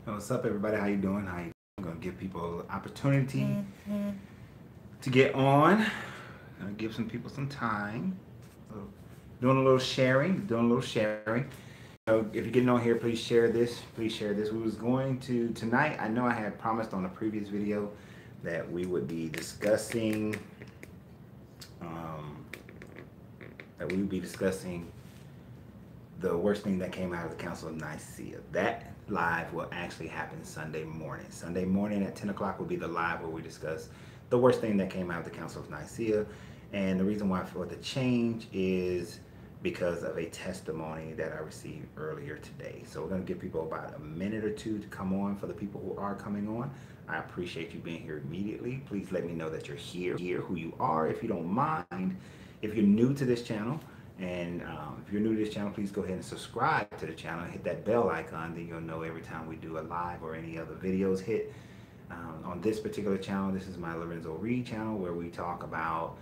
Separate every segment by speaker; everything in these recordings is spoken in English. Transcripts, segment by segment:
Speaker 1: What's up, everybody? How you doing? I'm gonna give people an opportunity to get on. Gonna give some people some time. So, doing a little sharing. Doing a little sharing. If you're getting on here, please share this. Please share this. We was going to tonight. I know I had promised on a previous video that we would be discussing. Um, that we would be discussing the worst thing that came out of the Council of Nicaea. That live will actually happen Sunday morning. Sunday morning at 10 o'clock will be the live where we discuss the worst thing that came out of the Council of Nicaea. And the reason why for the change is because of a testimony that I received earlier today. So we're going to give people about a minute or two to come on. For the people who are coming on, I appreciate you being here immediately. Please let me know that you're here, who you are, if you don't mind. If you're new to this channel, and if you're new to this channel, please go ahead and subscribe to the channel. Hit that bell icon, then you'll know every time we do a live or any other videos hit. On this particular channel, this is my Lorenzo Reed channel, where we talk about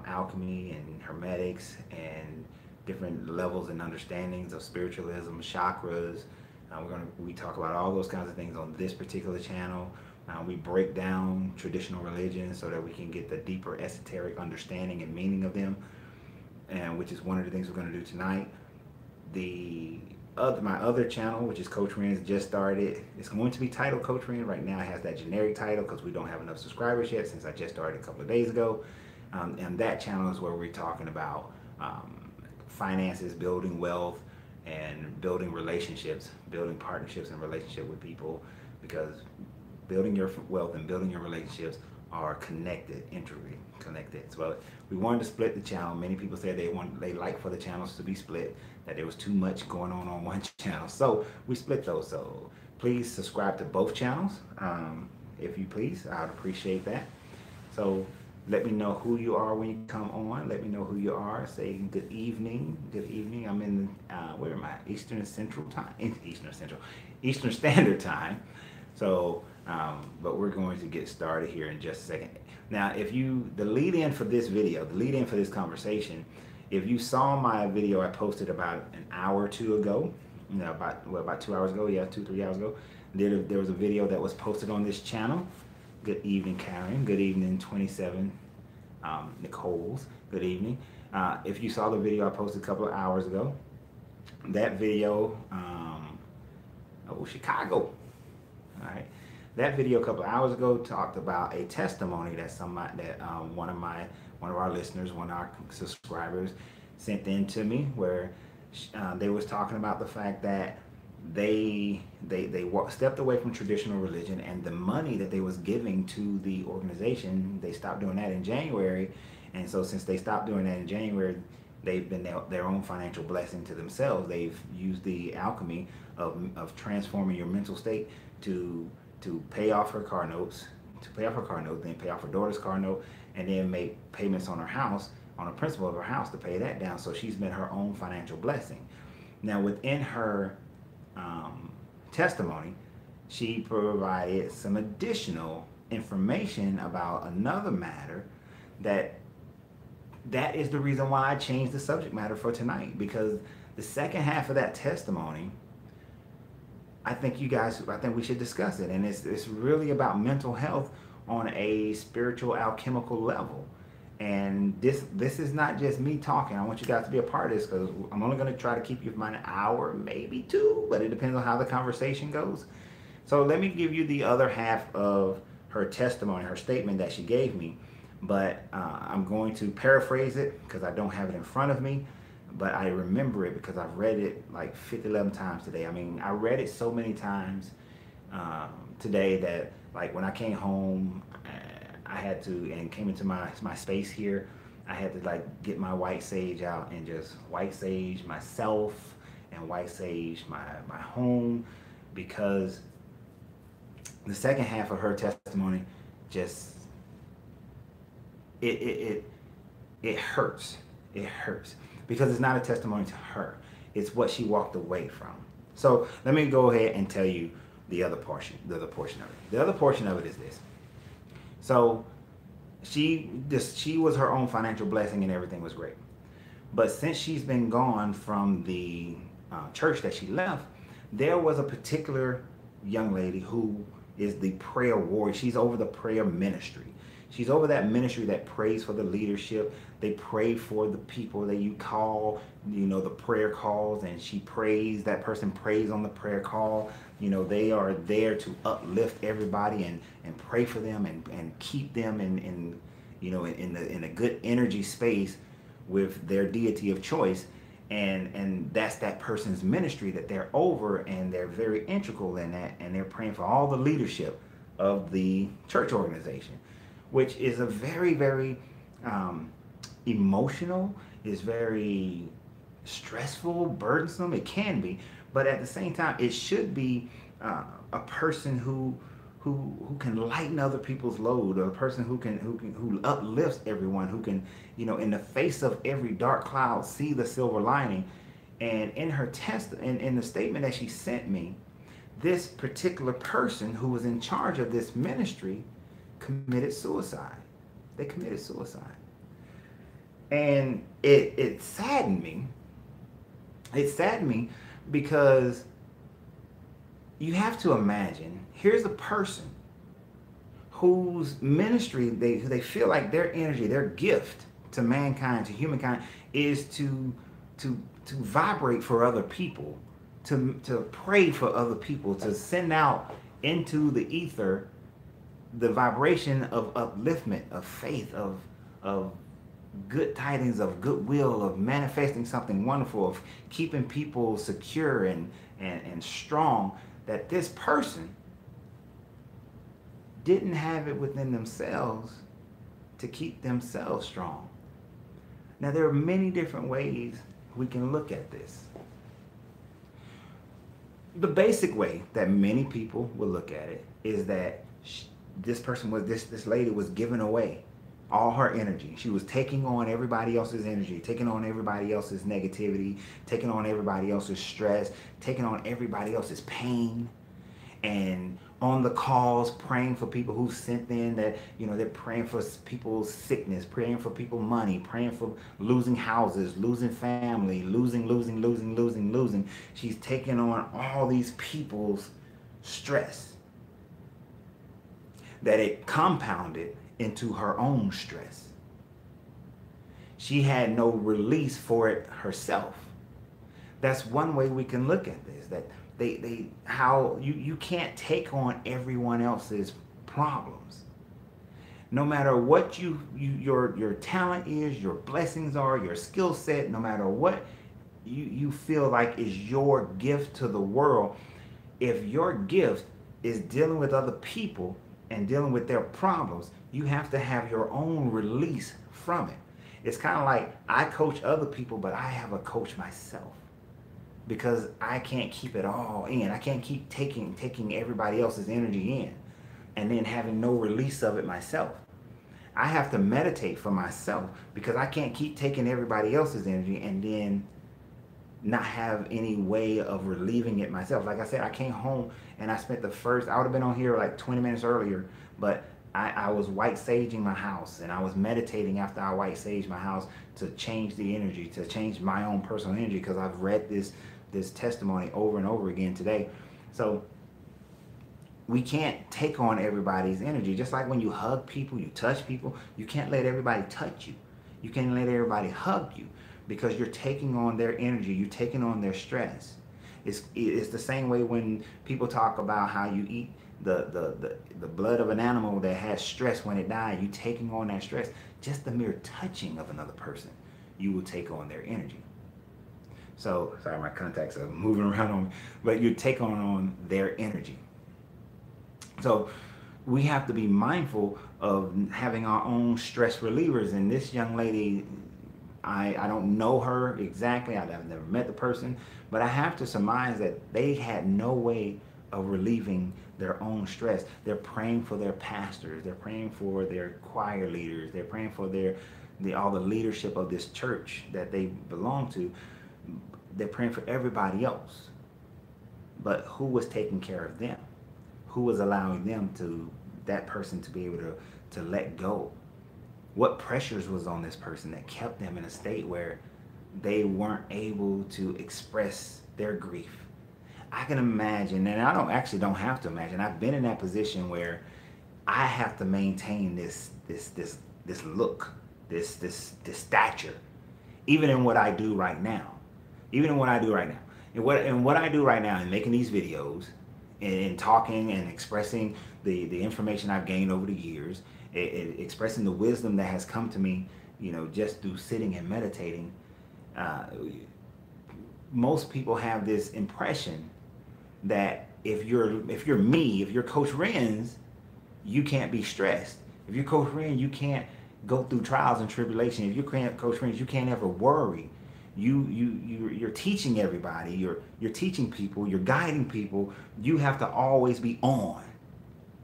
Speaker 1: alchemy and hermetics and different levels and understandings of spiritualism, chakras. We talk about all those kinds of things on this particular channel. We break down traditional religions so that we can get the deeper esoteric understanding and meaning of them, and which is one of the things we're going to do tonight. My other channel, which is Coach Ren's, just started. It's going to be titled Coach Ren. Right now it has that generic title because we don't have enough subscribers yet, since I just started a couple of days ago. And that channel is where we're talking about finances, building wealth, and building relationships, building partnerships and relationship with people, because building your wealth and building your relationships are connected, integrally connected. So we wanted to split the channel. Many people said they like for the channels to be split, that there was too much going on one channel. So we split those. So please subscribe to both channels, if you please. I'd appreciate that. So let me know who you are when you come on. Let me know who you are. Say good evening. Good evening. I'm in where am I? Eastern Central Time. Eastern Standard Time. So, but we're going to get started here in just a second. Now, the lead in for this video, the lead in for this conversation, if you saw my video I posted about an hour or two ago, about 2 hours ago, 2-3 hours ago, there was a video that was posted on this channel. Good evening, Karen. Good evening, 27 Nicole's. Good evening. If you saw the video I posted a couple of hours ago, that video, Chicago. All right. That video a couple of hours ago talked about a testimony that one of our listeners, one of our subscribers, sent in to me, where they was talking about the fact that they stepped away from traditional religion, and the money that they was giving to the organization, they stopped doing that in January. And so since they stopped doing that in January, they've been their own financial blessing to themselves. They've used the alchemy of transforming your mental state to pay off her car notes, then pay off her daughter's car note, and then make payments on her house, on the principal of her house, to pay that down. So she's been her own financial blessing. Now, within her testimony, she provided some additional information about another matter that is the reason why I changed the subject matter for tonight, because the second half of that testimony, I think we should discuss it. And it's really about mental health on a spiritual alchemical level. And this is not just me talking. I want you guys to be a part of this, because I'm only going to try to keep you for an hour, maybe two, but it depends on how the conversation goes. So let me give you the other half of her testimony, her statement that she gave me. But I'm going to paraphrase it because I don't have it in front of me. But I remember it because I've read it like 11 times today. I mean, I read it so many times today that, like, when I came home, I had to, and came into my space here, I had to like get my white sage out and just white sage myself and white sage my home, because the second half of her testimony just it hurts. It hurts because it's not a testimony to her. It's what she walked away from. So let me go ahead and tell you the other portion of it. The other portion of it is this. So she was her own financial blessing and everything was great. But since she's been gone from the church that she left, there was a particular young lady who is the prayer warrior. She's over the prayer ministry. She's over that ministry that prays for the leadership. They pray for the people that you call, the prayer calls, and she prays. That person prays on the prayer call. They are there to uplift everybody and pray for them and keep them in a good energy space with their deity of choice. And that's that person's ministry that they're over, and they're very integral in that, and they're praying for all the leadership of the church organization, which is a very, very emotional, is very stressful, burdensome. It can be, but at the same time, it should be a person who can lighten other people's load, or a person who uplifts everyone, who can, in the face of every dark cloud, see the silver lining. And in her in the statement that she sent me, this particular person who was in charge of this ministry committed suicide. They committed suicide. And it saddened me. It saddened me because you have to imagine, here's a person whose ministry, they feel like their energy, their gift to mankind, to humankind, is to vibrate for other people, to pray for other people, to send out into the ether the vibration of upliftment, of faith, of good tidings, of goodwill, of manifesting something wonderful, of keeping people secure and strong. That this person didn't have it within themselves to keep themselves strong. Now, there are many different ways we can look at this. The basic way that many people will look at it is that this lady was giving away all her energy. She was taking on everybody else's energy, taking on everybody else's negativity, taking on everybody else's stress, taking on everybody else's pain, and on the calls praying for people who sent in that, they're praying for people's sickness, praying for people's money, praying for losing houses, losing family, losing. She's taking on all these people's stress, that it compounded into her own stress. She had no release for it herself. That's one way we can look at this, that how you can't take on everyone else's problems. No matter what your talent is, your blessings are, your skill set, no matter what you feel like is your gift to the world, if your gift is dealing with other people and dealing with their problems, you have to have your own release from it. It's kind of like I coach other people, but I have a coach myself, because I can't keep it all in. I can't keep taking everybody else's energy in and then having no release of it myself. I have to meditate for myself, because I can't keep taking everybody else's energy and then not have any way of relieving it myself. Like I said, I came home and I spent I would have been on here like 20 minutes earlier, but I was white saging my house, and I was meditating after I white saged my house to change the energy, to change my own personal energy, because I've read this testimony over and over again today. So we can't take on everybody's energy. Just like when you hug people, you touch people, you can't let everybody touch you. You can't let everybody hug you, because you're taking on their energy, you're taking on their stress. It's the same way when people talk about how you eat the blood of an animal that has stress when it dies. You taking on that stress. Just the mere touching of another person, you will take on their energy. So, sorry, my contacts are moving around on me, but you take on their energy. So we have to be mindful of having our own stress relievers. And this young lady, I don't know her exactly. I've never met the person, but I have to surmise that they had no way of relieving their own stress. They're praying for their pastors. They're praying for their choir leaders. They're praying for all the leadership of this church that they belong to. They're praying for everybody else. But who was taking care of them? Who was allowing that person to be able to let go? What pressures was on this person that kept them in a state where they weren't able to express their grief? I can imagine, and I don't have to imagine. I've been in that position where I have to maintain this look, this stature, even in what I do right now. Even in what I do right now. And what I do right now in making these videos and talking and expressing the information I've gained over the years, expressing the wisdom that has come to me, just through sitting and meditating. Uh, Most people have this impression that if you're Coach Renz, you can't be stressed. If you're Coach Renz, you can't go through trials and tribulation. If you're Coach Renz, you can't ever worry. You're teaching everybody. You're teaching people. You're guiding people. You have to always be on.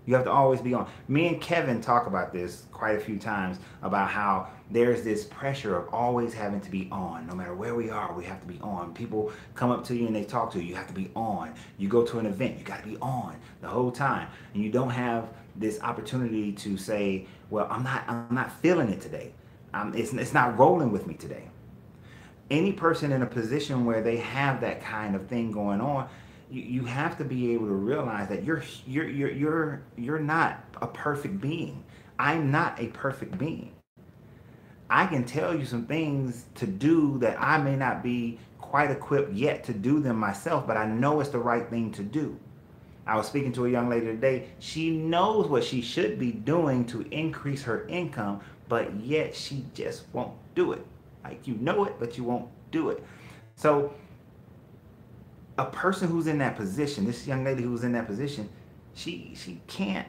Speaker 1: You have to always be on. Me and Kevin talk about this quite a few times, about how there's this pressure of always having to be on. No matter where we are, we have to be on. People come up to you and they talk to you. You have to be on. You go to an event, you got to be on the whole time. And you don't have this opportunity to say, well, I'm not feeling it today. It's not rolling with me today. Any person in a position where they have that kind of thing going on, you have to be able to realize that you're not a perfect being. I'm not a perfect being. I can tell you some things to do that I may not be quite equipped yet to do them myself, but I know it's the right thing to do. I was speaking to a young lady today. She knows what she should be doing to increase her income, but yet she just won't do it. Like, you know it, but you won't do it. So a person who's in that position, this young lady who's in that position, she can't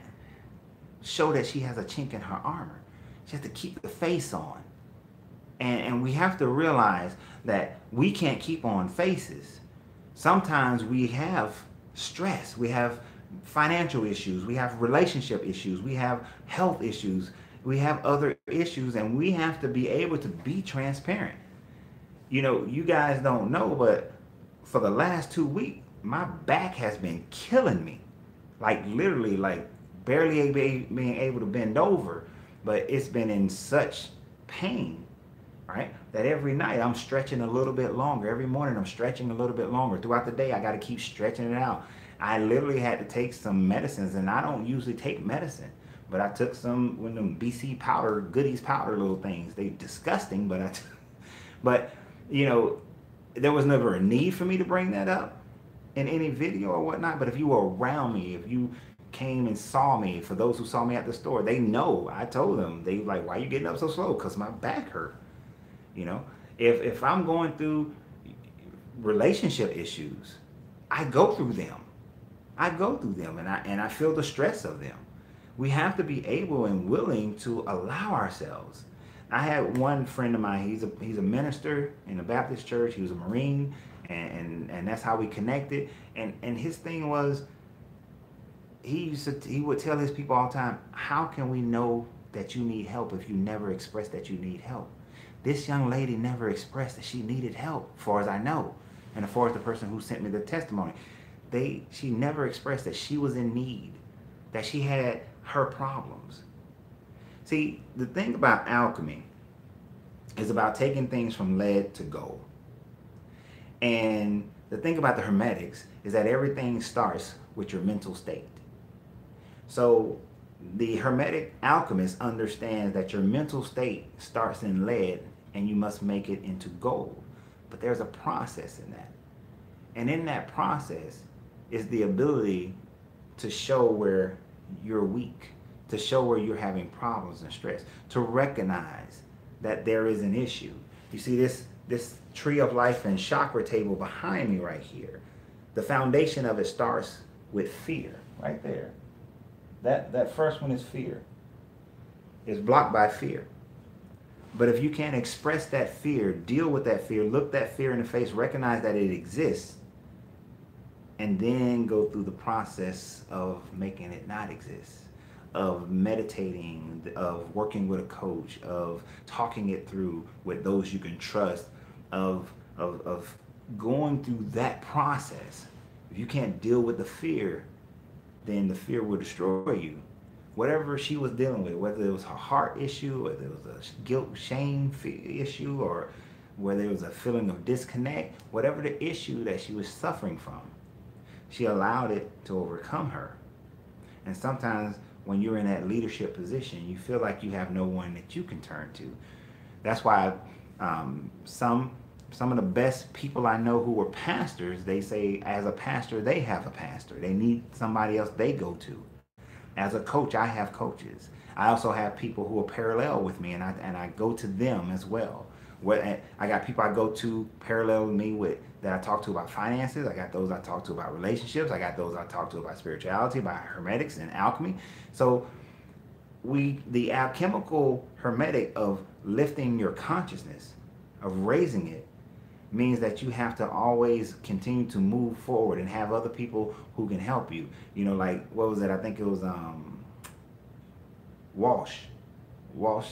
Speaker 1: show that she has a chink in her armor. She has to keep the face on. And we have to realize that we can't keep on faces. Sometimes we have stress, we have financial issues, we have relationship issues, we have health issues, we have other issues, and we have to be able to be transparent. You guys don't know, but for the last 2 weeks, my back has been killing me. Like, literally, like barely being able to bend over, but it's been in such pain, right? That every night I'm stretching a little bit longer. Every morning I'm stretching a little bit longer. Throughout the day, I got to keep stretching it out. I literally had to take some medicines, and I don't usually take medicine, but I took some one of them BC powder, goodies powder little things. They disgusting, but there was never a need for me to bring that up in any video or whatnot. But if you were around me, if you came and saw me, for those who saw me at the store, they know. I told them, they like, why are you getting up so slow? Because my back hurt. If I'm going through relationship issues, I go through them. And I feel the stress of them. We have to be able and willing to allow ourselves. I had one friend of mine, he's a minister in a Baptist church. He was a Marine, and that's how we connected. And his thing was, he would tell his people all the time, how can we know that you need help if you never express that you need help? This young lady never expressed that she needed help, as far as I know. And as far as the person who sent me the testimony, she never expressed that she was in need, that she had her problems. See, the thing about alchemy is about taking things from lead to gold. And the thing about the Hermetics is that everything starts with your mental state. So the Hermetic alchemist understands that your mental state starts in lead and you must make it into gold. But there's a process in that. And in that process is the ability to show where you're weak, to show where you're having problems and stress, to recognize that there is an issue. You see this tree of life and chakra table behind me right here. The foundation of it starts with fear, right there. That first one is fear. It's blocked by fear. But if you can't express that fear, deal with that fear, look that fear in the face, recognize that it exists, and then go through the process of making it not exist, of meditating, of working with a coach, of talking it through with those you can trust, of going through that process. If you can't deal with the fear, then the fear will destroy you. Whatever she was dealing with, whether it was her heart issue, whether it was a guilt, shame issue, or whether it was a feeling of disconnect, whatever the issue that she was suffering from, She allowed it to overcome her. And sometimes when you're in that leadership position, you feel like you have no one that you can turn to. That's why some of the best people I know who were pastors, they say as a pastor, they have a pastor. They need somebody else they go to. As a coach, I have coaches. I also have people who are parallel with me, and I go to them as well. I got people I go to parallel with me with that I talk to about finances. I got those I talk to about relationships. I got those I talk to about spirituality, about hermetics and alchemy. So the alchemical hermetic of lifting your consciousness, of raising it, means that you have to always continue to move forward and have other people who can help you. You know, like, what was it? I think it was Walsh. What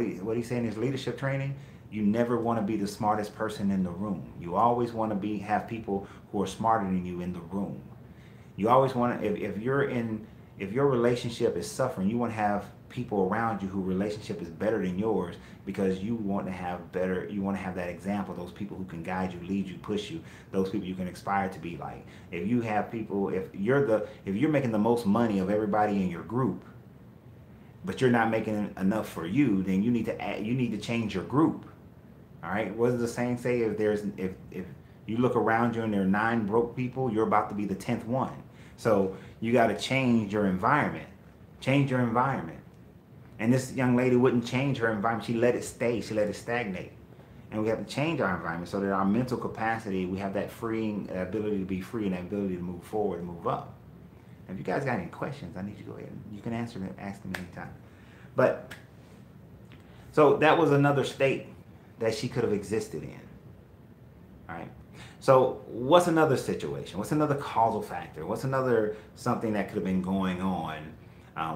Speaker 1: he say in his leadership training? You never want to be the smartest person in the room. You always want to have people who are smarter than you in the room. You always want to, if your relationship is suffering, you want to have people around you whose relationship is better than yours, because you want to have that example, those people who can guide you, lead you, push you, those people you can aspire to be like. If you have people, if you're making the most money of everybody in your group, but you're not making enough for you, then you need to change your group. All right. What does the saying say? If you look around you and there are 9 broke people, you're about to be the 10th one. So you got to change your environment. Change your environment. And this young lady wouldn't change her environment. She let it stay. She let it stagnate. And we have to change our environment so that our mental capacity, we have that freeing ability to be free and that ability to move forward and move up. If you guys got any questions, I need you to go ahead. You can ask them anytime. But so that was another state that she could have existed in. All right. So what's another situation? What's another causal factor? What's another something that could have been going on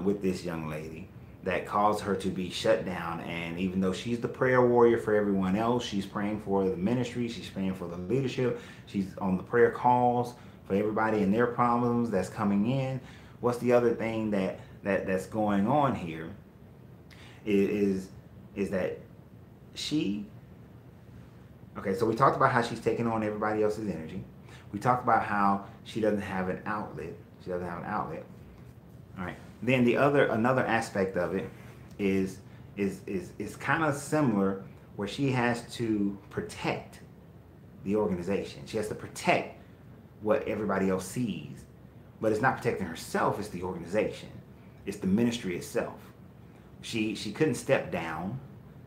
Speaker 1: with this young lady that caused her to be shut down? And even though she's the prayer warrior for everyone else, she's praying for the ministry, she's praying for the leadership, she's on the prayer calls for everybody and their problems that's coming in. What's the other thing that's going on here is that okay, so we talked about how she's taking on everybody else's energy. We talked about how she doesn't have an outlet. All right. Then another aspect of it is kind of similar, where she has to protect the organization. She has to protect what everybody else sees, but it's not protecting herself, it's the organization, it's the ministry itself. She couldn't step down.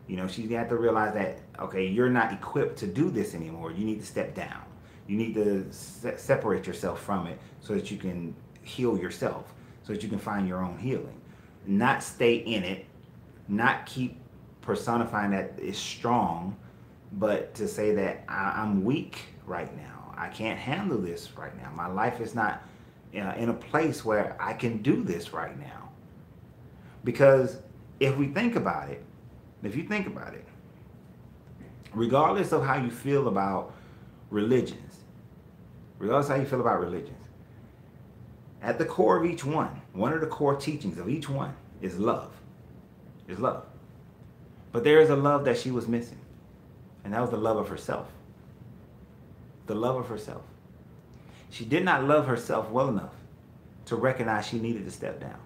Speaker 1: You know, she had to realize that, okay, you're not equipped to do this anymore. You need to step down. You need to separate yourself from it so that you can heal yourself, so that you can find your own healing. Not stay in it, not keep personifying that it's strong, but to say that I'm weak right now. I can't handle this right now. My life is not in a place where I can do this right now. Because if you think about it, regardless of how you feel about religions, at the core of each one of the core teachings of each one is love. But there is a love that she was missing, and that was the love of herself. The love of herself. She did not love herself well enough to recognize she needed to step down.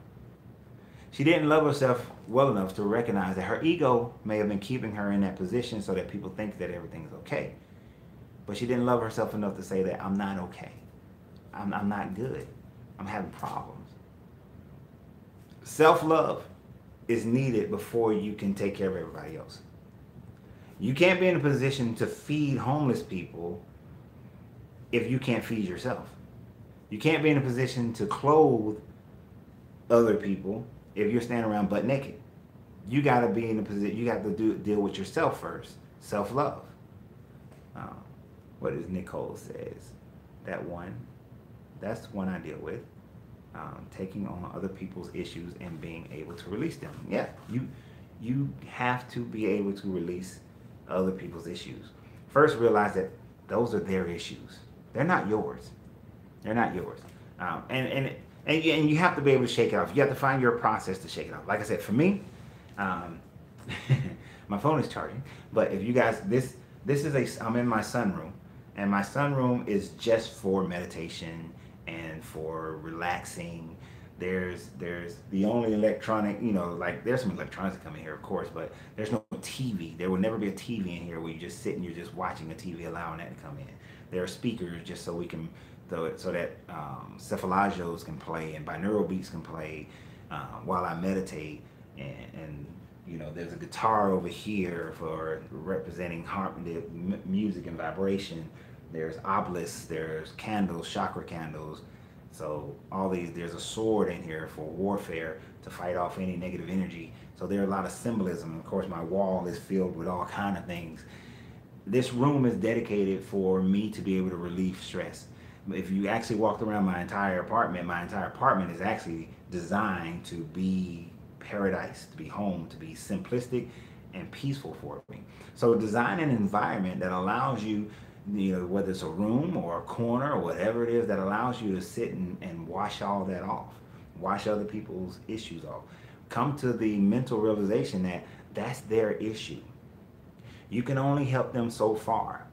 Speaker 1: She didn't love herself well enough to recognize that her ego may have been keeping her in that position so that people think that everything's okay. But she didn't love herself enough to say that I'm not okay. I'm not good. I'm having problems. Self-love is needed before you can take care of everybody else. You can't be in a position to feed homeless people if you can't feed yourself. You can't be in a position to clothe other people if you're standing around butt naked. You got to be in a position, you got to deal with yourself first. Self-love. What does Nicole says? That's one I deal with. Taking on other people's issues and being able to release them. Yeah, you have to be able to release other people's issues. First, realize that those are their issues. They're not yours. And you have to be able to shake it off. You have to find your process to shake it off. Like I said, for me, my phone is charging. But if you guys, I'm in my sunroom. And my sunroom is just for meditation and for relaxing. There's the only electronic, like there's some electronics that come in here, of course, but there's no TV. There will never be a TV in here where you just sit and you're just watching a TV, allowing that to come in. There are speakers just so we can, so that cephalagios can play and binaural beats can play while I meditate, and there's a guitar over here for representing harmony, music and vibration. There's obelisks, there's candles, chakra candles. So all these, there's a sword in here for warfare to fight off any negative energy. So there are a lot of symbolism. Of course, my wall is filled with all kind of things. This room is dedicated for me to be able to relieve stress. If you actually walked around my entire apartment is actually designed to be paradise, to be home, to be simplistic and peaceful for me. So design an environment that allows you, whether it's a room or a corner or whatever it is, that allows you to sit and wash all that off, wash other people's issues off. Come to the mental realization that that's their issue. You can only help them so far,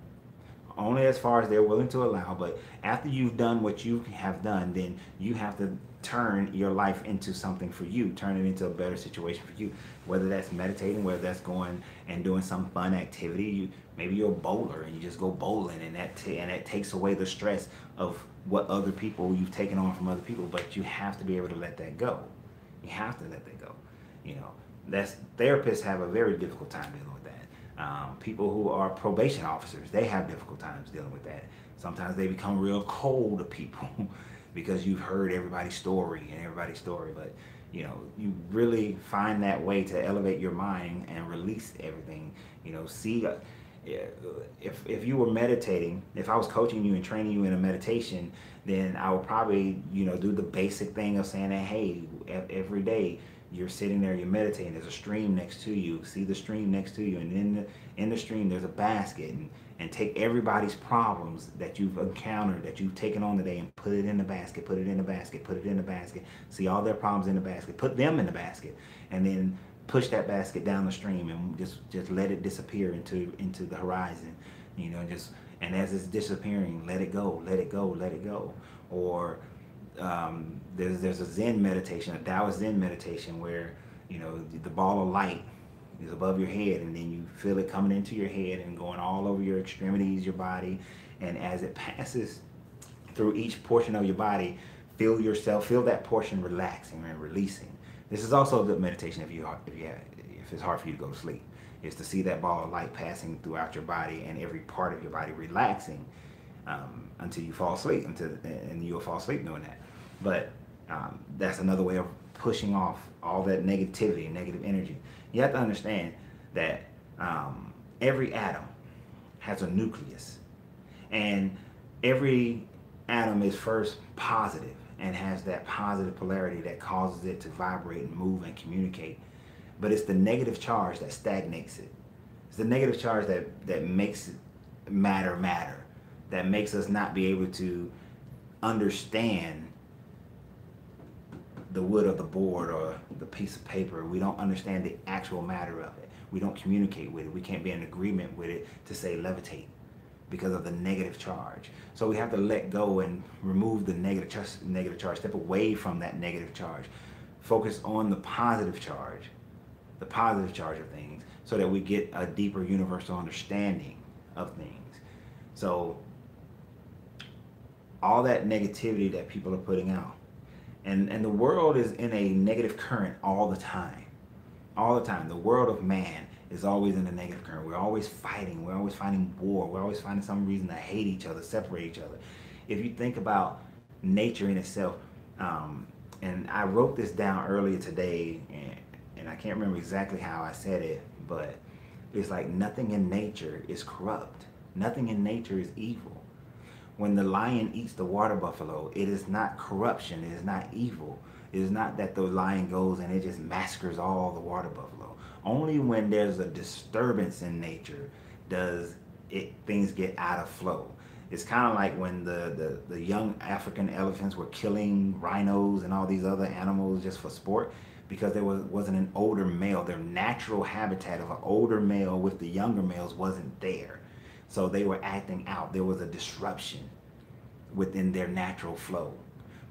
Speaker 1: only as far as they're willing to allow. But after you've done what you have done, then you have to turn your life into something for you, turn it into a better situation for you, whether that's meditating, whether that's going and doing some fun activity. Maybe you're a bowler and you just go bowling, and that takes away the stress of what other people you've taken on from other people. But you have to be able to let that go. You have to let that go. That's, therapists have a very difficult time dealing with that. People who are probation officers, they have difficult times dealing with that. Sometimes they become real cold to people because you've heard everybody's story. But you really find that way to elevate your mind and release everything. See, if you were meditating, if I was coaching you and training you in a meditation, then I would probably do the basic thing of saying that, hey, every day you're sitting there, you're meditating, there's a stream next to you, see the stream next to you, and in the stream there's a basket, and take everybody's problems that you've encountered, that you've taken on today, and put it in the basket, put it in the basket, put it in the basket, see all their problems in the basket, put them in the basket, and then push that basket down the stream and just let it disappear into the horizon, and as it's disappearing, let it go, let it go, let it go. Or there's a Zen meditation, a Taoist Zen meditation, where the ball of light is above your head, and then you feel it coming into your head and going all over your extremities, your body, and as it passes through each portion of your body, feel that portion relaxing and releasing. This is also a good meditation if it's hard for you to go to sleep, is to see that ball of light passing throughout your body and every part of your body relaxing until you fall asleep, and you'll fall asleep doing that. But that's another way of pushing off all that negativity and negative energy. You have to understand that every atom has a nucleus, and every atom is first positive and has that positive polarity that causes it to vibrate and move and communicate. But it's the negative charge that stagnates it. It's the negative charge that makes matter, that makes us not be able to understand the wood of the board or the piece of paper. We don't understand the actual matter of it. We don't communicate with it. We can't be in agreement with it to say levitate because of the negative charge. So we have to let go and remove the negative charge, step away from that negative charge, focus on the positive charge of things, so that we get a deeper universal understanding of things. So all that negativity that people are putting out, and the world is in a negative current all the time. The world of man is always in a negative current. We're always fighting war, we're always finding some reason to hate each other, separate each other. If you think about nature in itself, and I wrote this down earlier today, and I can't remember exactly how I said it, but it's like nothing in nature is corrupt. Nothing in nature is evil. When the lion eats the water buffalo, it is not corruption, it is not evil. It is not that the lion goes and it just massacres all the water buffalo. Only when there's a disturbance in nature does things get out of flow. It's kind of like when the young African elephants were killing rhinos and all these other animals just for sport, because there wasn't an older male. Their natural habitat of an older male with the younger males wasn't there. So they were acting out. There was a disruption within their natural flow.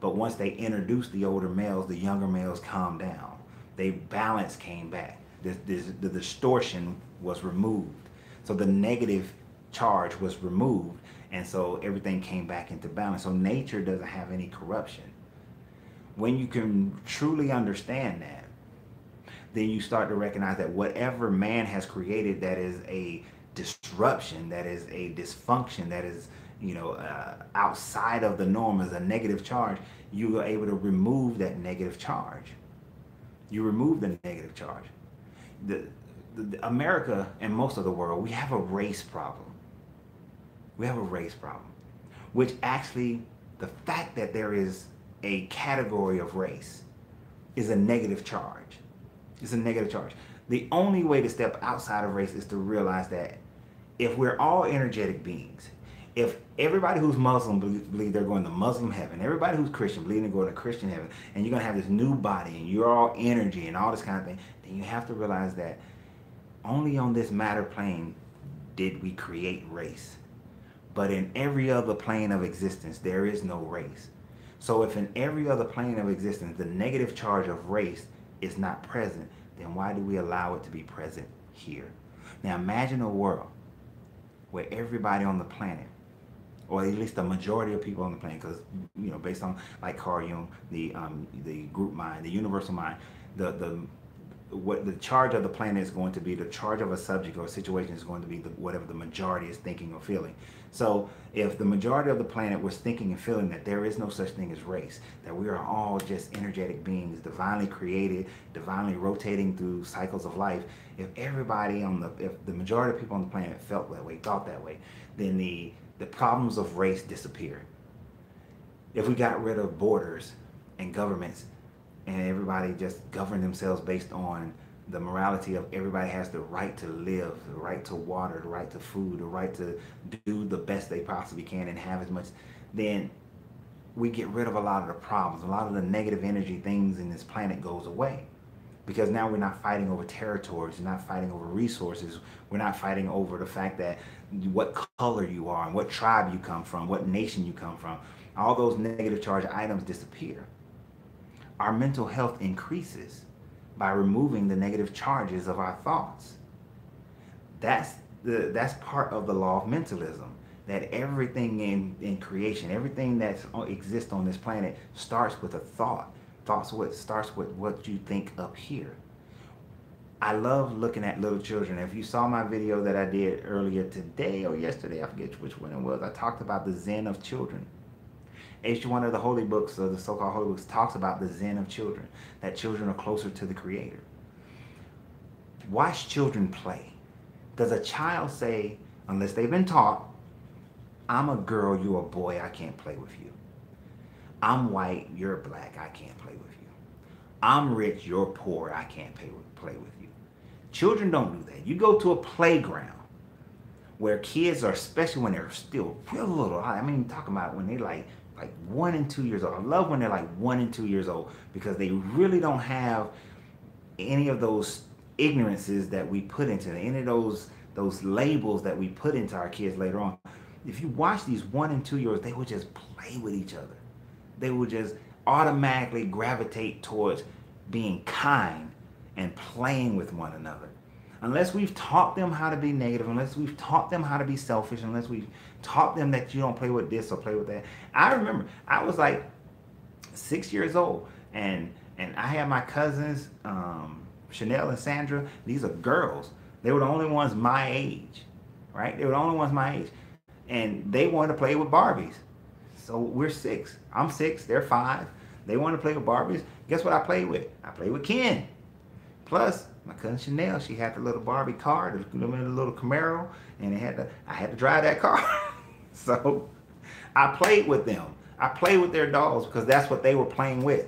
Speaker 1: But once they introduced the older males, the younger males calmed down. They balance came back. The distortion was removed. So the negative charge was removed. And so everything came back into balance. So nature doesn't have any corruption. When you can truly understand that, then you start to recognize that whatever man has created that is a disruption, that is a dysfunction, that is, outside of the norm, as a negative charge, you are able to remove that negative charge. You remove the negative charge. The America and most of the world, we have a race problem. We have a race problem, which actually, the fact that there is a category of race is a negative charge. It's a negative charge. The only way to step outside of race is to realize that if we're all energetic beings, if everybody who's Muslim believe they're going to Muslim heaven, everybody who's Christian believe they're going to Christian heaven, and you're going to have this new body and you're all energy and all this kind of thing, then you have to realize that only on this matter plane did we create race. But in every other plane of existence, there is no race. So if in every other plane of existence, the negative charge of race is not present, then why do we allow it to be present here? Now imagine a world where everybody on the planet, or at least the majority of people on the planet, because based on like Carl Jung, the group mind, the universal mind, what the charge of the planet is going to be, the charge of a subject or a situation is going to be whatever the majority is thinking or feeling. So if the majority of the planet was thinking and feeling that there is no such thing as race, that we are all just energetic beings, divinely created, divinely rotating through cycles of life, if the majority of people on the planet felt that way, thought that way, then the problems of race disappear. If we got rid of borders and governments, and everybody just govern themselves based on the morality of everybody has the right to live, the right to water, the right to food, the right to do the best they possibly can and have as much, then we get rid of a lot of the problems. A lot of the negative energy things in this planet goes away. Because now we're not fighting over territories, we're not fighting over resources, we're not fighting over the fact that what color you are and what tribe you come from, what nation you come from. All those negative charge items disappear. Our mental health increases by removing the negative charges of our thoughts. That's part of the law of mentalism, that everything in creation, everything that exists on this planet starts with a thought. Starts with what you think up here. I love looking at little children. If you saw my video that I did earlier today or yesterday, I forget which one it was, I talked about the Zen of children. Each one of the holy books, or the so-called holy books, talks about the Zen of children, that children are closer to the Creator. Watch children play. Does a child say, unless they've been taught, I'm a girl, you're a boy, I can't play with you. I'm white, you're black, I can't play with you. I'm rich, you're poor, I can't play with you. Children don't do that. You go to a playground where kids are, especially when they're still real little, I mean, talking about when they're like 1 and 2 years old. I love when they're like 1 and 2 years old, because they really don't have any of those ignorances that we put into them, any of those labels that we put into our kids later on. If you watch these 1 and 2 year olds, they will just play with each other. They will just automatically gravitate towards being kind and playing with one another. Unless we've taught them how to be negative, unless we've taught them how to be selfish, unless we've taught them that you don't play with this or play with that. I remember I was like 6 years old, and I had my cousins, Chanel and Sandra. These are girls. They were the only ones my age, right? They were the only ones my age. And they wanted to play with Barbies. So we're 6. I'm 6, they're 5. They want to play with Barbies. Guess what I played with? I played with Ken. Plus, my cousin Chanel, she had the little Barbie car, the little Camaro, and I had to drive that car. So I played with them. I played with their dolls because that's what they were playing with.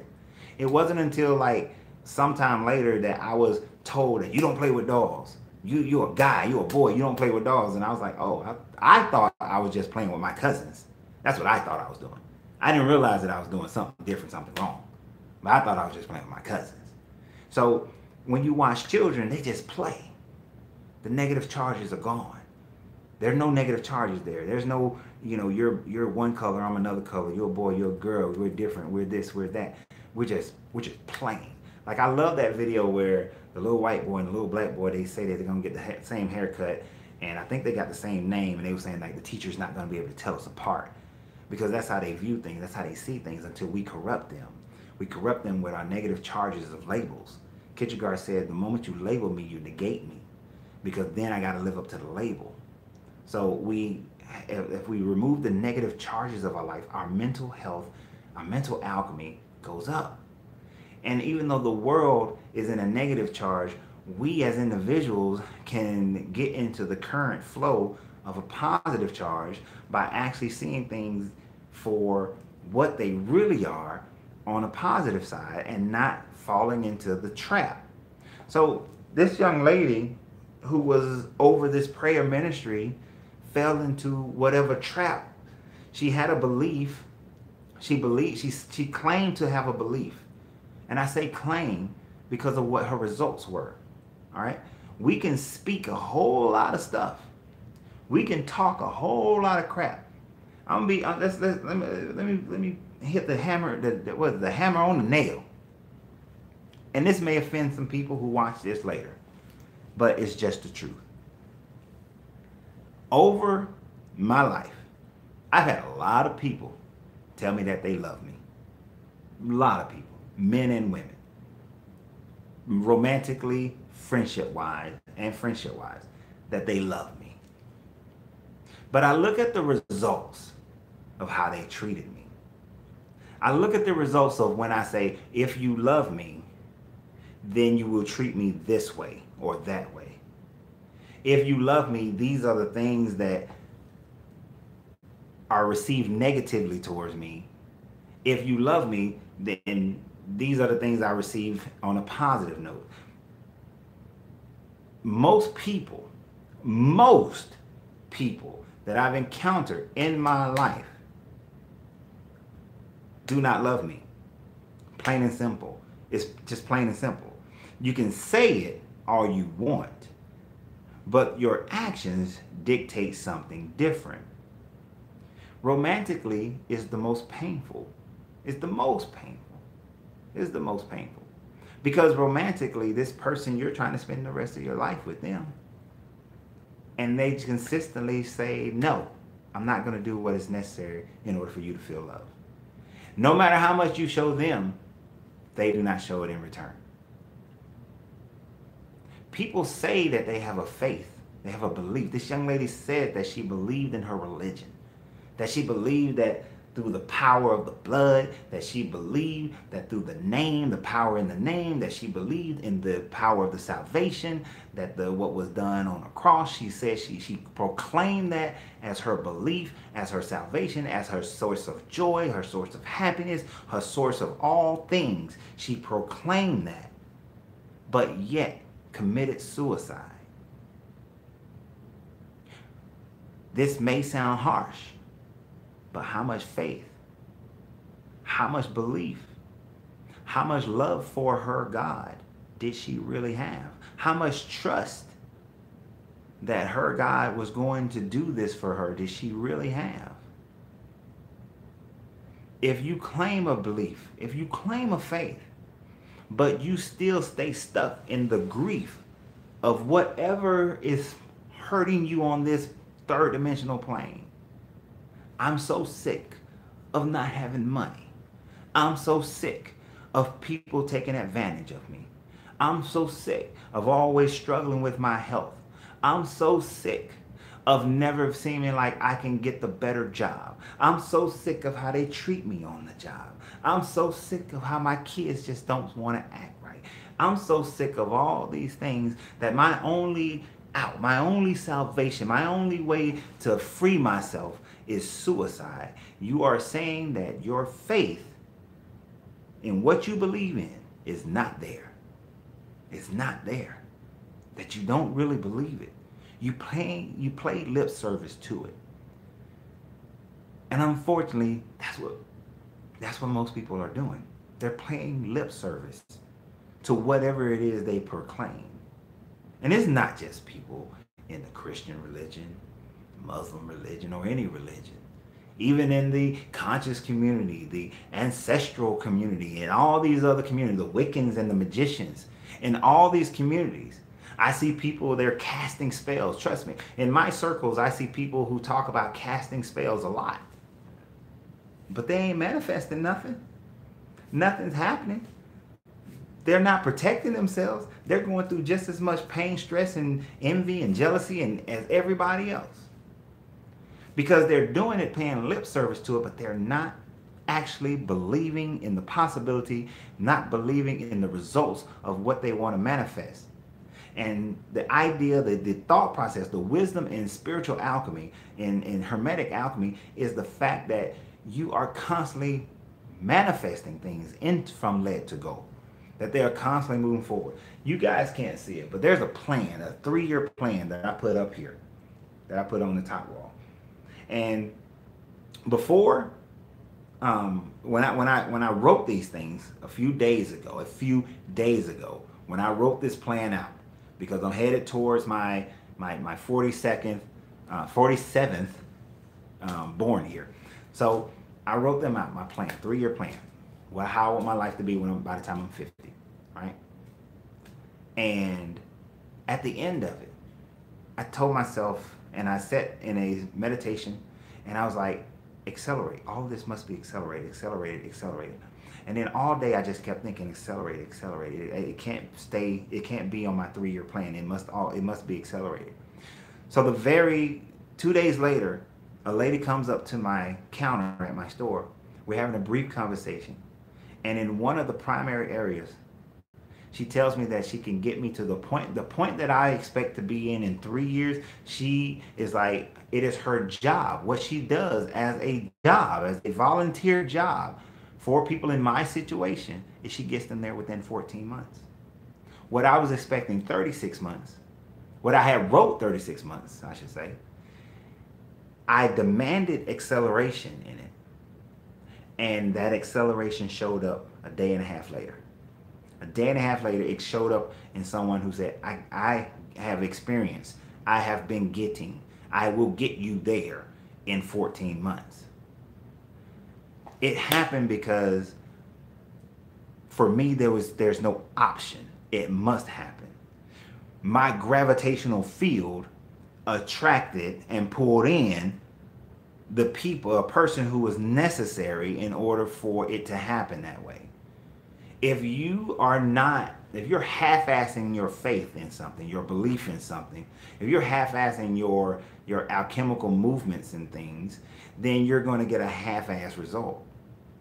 Speaker 1: It wasn't until like sometime later that I was told that you don't play with dolls. You're a guy, you're a boy, you don't play with dolls. And I was like, oh, I thought I was just playing with my cousins. That's what I thought I was doing. I didn't realize that I was doing something different, something wrong. But I thought I was just playing with my cousins. So when you watch children, they just play. The negative charges are gone. There's no negative charges there. There's no, you're one color, I'm another color. You're a boy, you're a girl. We're different. We're this, we're that. We're just plain. Like, I love that video where the little white boy and the little black boy, they say that they're gonna get the same haircut, and I think they got the same name, and they were saying like the teacher's not gonna be able to tell us apart, because that's how they view things. That's how they see things until we corrupt them. We corrupt them with our negative charges of labels. Kierkegaard said, the moment you label me, you negate me, because then I got to live up to the label. So if we remove the negative charges of our life, our mental health, our mental alchemy goes up. And even though the world is in a negative charge, we as individuals can get into the current flow of a positive charge by actually seeing things for what they really are on a positive side and not falling into the trap. So this young lady who was over this prayer ministry fell into whatever trap. She had a belief. She claimed to have a belief. And I say claim because of what her results were. All right? We can speak a whole lot of stuff. We can talk a whole lot of crap. Let me hit the hammer, the hammer on the nail. And this may offend some people who watch this later, but it's just the truth. Over my life, I've had a lot of people tell me that they love me. A lot of people, men and women. Romantically, friendship-wise, that they love me. But I look at the results of how they treated me. I look at the results of when I say, if you love me, then you will treat me this way or that way. If you love me, these are the things that are received negatively towards me. If you love me, then these are the things I receive on a positive note. Most people that I've encountered in my life do not love me. Plain and simple. It's just plain and simple. You can say it all you want, but your actions dictate something different. Romantically is the most painful. It's the most painful. It's the most painful. Because romantically, this person, you're trying to spend the rest of your life with them. And they consistently say, no, I'm not going to do what is necessary in order for you to feel love. No matter how much you show them, they do not show it in return. People say that they have a faith, they have a belief. This young lady said that she believed in her religion, that she believed that through the power of the blood, that she believed that through the name, the power in the name, that she believed in the power of the salvation, that what was done on the cross, she said she proclaimed that as her belief, as her salvation, as her source of joy, her source of happiness, her source of all things. She proclaimed that, but yet committed suicide. This may sound harsh, but how much faith, how much belief, how much love for her God did she really have? How much trust that her God was going to do this for her did she really have? If you claim a belief, if you claim a faith, but you still stay stuck in the grief of whatever is hurting you on this third dimensional plane. I'm so sick of not having money. I'm so sick of people taking advantage of me. I'm so sick of always struggling with my health. I'm so sick of never seeming like I can get the better job. I'm so sick of how they treat me on the job. I'm so sick of how my kids just don't want to act right. I'm so sick of all these things that my only out, my only salvation, my only way to free myself is suicide. You are saying that your faith in what you believe in is not there. It's not there. That you don't really believe it. You play lip service to it. And unfortunately, that's what most people are doing. They're playing lip service to whatever it is they proclaim. And it's not just people in the Christian religion. Muslim religion or any religion. Even in the conscious community, the ancestral community, and all these other communities, the Wiccans and the magicians, in all these communities, I see people, they're casting spells. Trust me, in my circles, I see people who talk about casting spells a lot. But they ain't manifesting nothing. Nothing's happening. They're not protecting themselves. They're going through just as much pain, stress, and envy and jealousy as everybody else. Because they're doing it, paying lip service to it, but they're not actually believing in the possibility, not believing in the results of what they want to manifest. And the idea, the thought process, the wisdom in spiritual alchemy, in Hermetic alchemy, is the fact that you are constantly manifesting things from lead to gold. That they are constantly moving forward. You guys can't see it, but there's a plan, a 3-year plan that I put up here, that I put on the top wall. And before, when I wrote these things a few days ago, when I wrote this plan out, because I'm headed towards my 47th born year. So I wrote them out, my plan, 3-year plan. Well, how I want my life to be by the time I'm 50, right? And at the end of it, I told myself, and I sat in a meditation, and I was like, accelerate. All of this must be accelerated, accelerated, accelerated. And then all day I just kept thinking, accelerate, accelerate. It can't be on my 3-year plan. It must be accelerated. So 2 days later, a lady comes up to my counter at my store. We're having a brief conversation. And in one of the primary areas, she tells me that she can get me to the point that I expect to be in 3 years. She is like, it is her job. What she does as a job, as a volunteer job for people in my situation, is she gets them there within 14 months. What I was expecting 36 months, what I had wrote 36 months, I should say, I demanded acceleration in it. And that acceleration showed up a day and a half later. A day and a half later, it showed up in someone who said, I have experience. I have been getting. I will get you there in 14 months. It happened because for me, there's no option. It must happen. My gravitational field attracted and pulled in the people, a person who was necessary in order for it to happen that way. If you're half-assing your faith in something, your belief in something, if you're half-assing your alchemical movements and things, then you're going to get a half-ass result.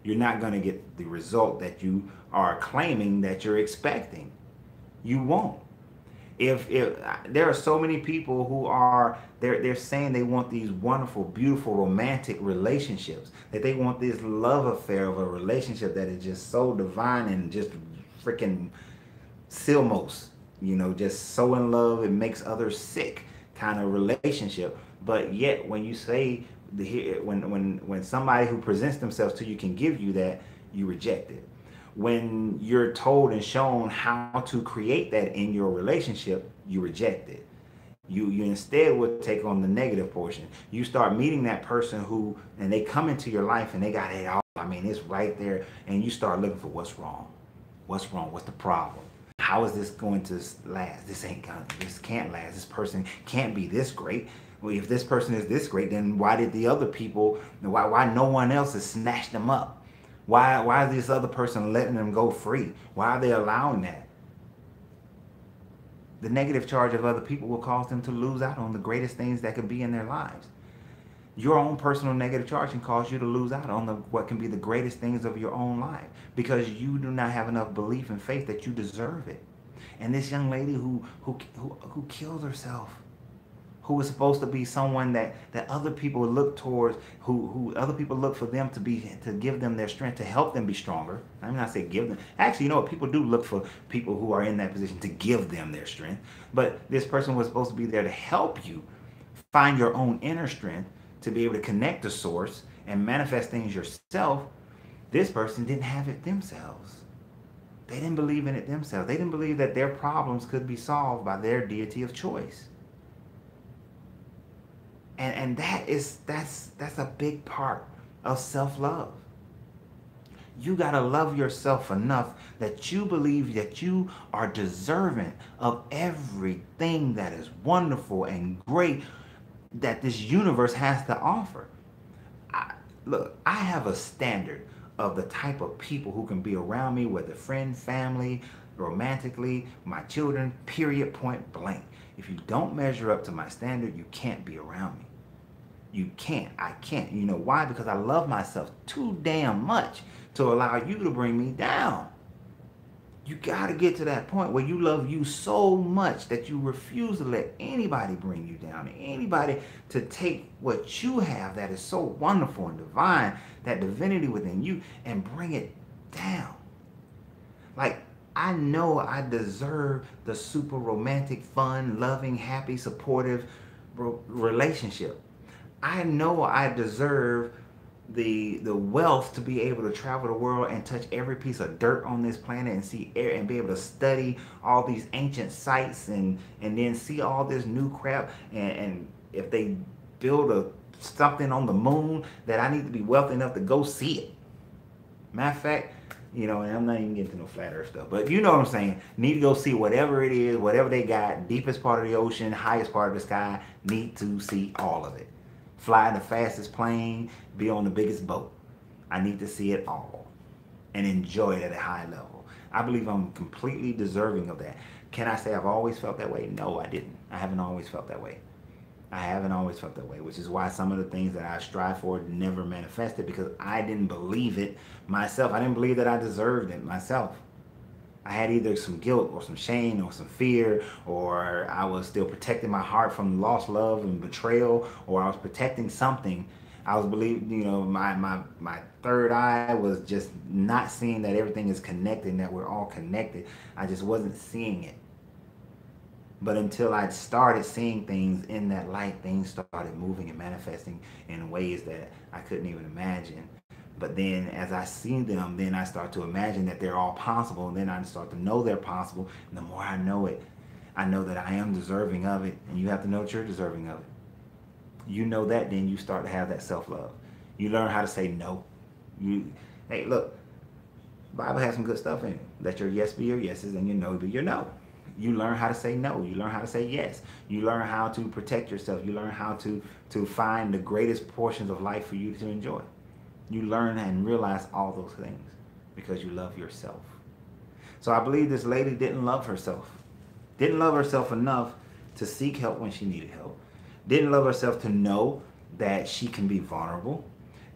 Speaker 1: You're not going to get the result that you are claiming that you're expecting. You won't. If there are so many people who are they're saying they want these wonderful, beautiful, romantic relationships, that they want this love affair of a relationship that is just so divine and just freaking silmos, just so in love it makes others sick kind of relationship. But yet when you say when somebody who presents themselves to you can give you that, you reject it. When you're told and shown how to create that in your relationship, you reject it. You instead would take on the negative portion. You start meeting that person and they come into your life and they got it all. I mean, it's right there. And you start looking for what's wrong. What's wrong? What's the problem? How is this going to last? This can't last. This person can't be this great. Well, if this person is this great, then why did the other people, why no one else has snatched them up? Why is this other person letting them go free? Why are they allowing that? The negative charge of other people will cause them to lose out on the greatest things that could be in their lives. Your own personal negative charge can cause you to lose out on what can be the greatest things of your own life, because you do not have enough belief and faith that you deserve it. And this young lady who killed herself, who was supposed to be someone that other people look towards, who other people look for them to give them their strength, to help them be stronger. I mean, I say give them. Actually, people do look for people who are in that position to give them their strength. But this person was supposed to be there to help you find your own inner strength, to be able to connect to source and manifest things yourself. This person didn't have it themselves. They didn't believe in it themselves. They didn't believe that their problems could be solved by their deity of choice. And that's a big part of self-love. You got to love yourself enough that you believe that you are deserving of everything that is wonderful and great that this universe has to offer. I, Look, I have a standard of the type of people who can be around me, whether friend, family, romantically, my children, period, point blank. If you don't measure up to my standard, you can't be around me. You can't. I can't. You know why? Because I love myself too damn much to allow you to bring me down. You got to get to that point where you love you so much that you refuse to let anybody bring you down, anybody to take what you have that is so wonderful and divine, that divinity within you, and bring it down. Like, I know I deserve the super romantic, fun, loving, happy, supportive relationship. I know I deserve the wealth to be able to travel the world and touch every piece of dirt on this planet and see air and be able to study all these ancient sites and then see all this new crap, and if they build something on the moon, that I need to be wealthy enough to go see it. Matter of fact, and I'm not even getting to no flat earth stuff, but you know what I'm saying, need to go see whatever it is, whatever they got, deepest part of the ocean, highest part of the sky, need to see all of it. Fly the fastest plane, be on the biggest boat. I need to see it all and enjoy it at a high level. I believe I'm completely deserving of that. Can I say I've always felt that way? No, I didn't. I haven't always felt that way. Which is why some of the things that I strive for never manifested, because I didn't believe it myself. I didn't believe that I deserved it myself. I had either some guilt or some shame or some fear, or I was still protecting my heart from lost love and betrayal, or I was protecting something. I was believing, my third eye was just not seeing that everything is connected and that we're all connected. I just wasn't seeing it. But until I started seeing things in that light, things started moving and manifesting in ways that I couldn't even imagine. But then as I see them, then I start to imagine that they're all possible. And then I start to know they're possible. And the more I know it, I know that I am deserving of it. And you have to know that you're deserving of it. You know that, then you start to have that self-love. You learn how to say no. Hey, look, the Bible has some good stuff in it. Let your yes be your yeses and your no be your no. You learn how to say no. You learn how to say yes. You learn how to protect yourself. You learn how to find the greatest portions of life for you to enjoy. You learn and realize all those things because you love yourself. So I believe this lady didn't love herself. Didn't love herself enough to seek help when she needed help. Didn't love herself to know that she can be vulnerable.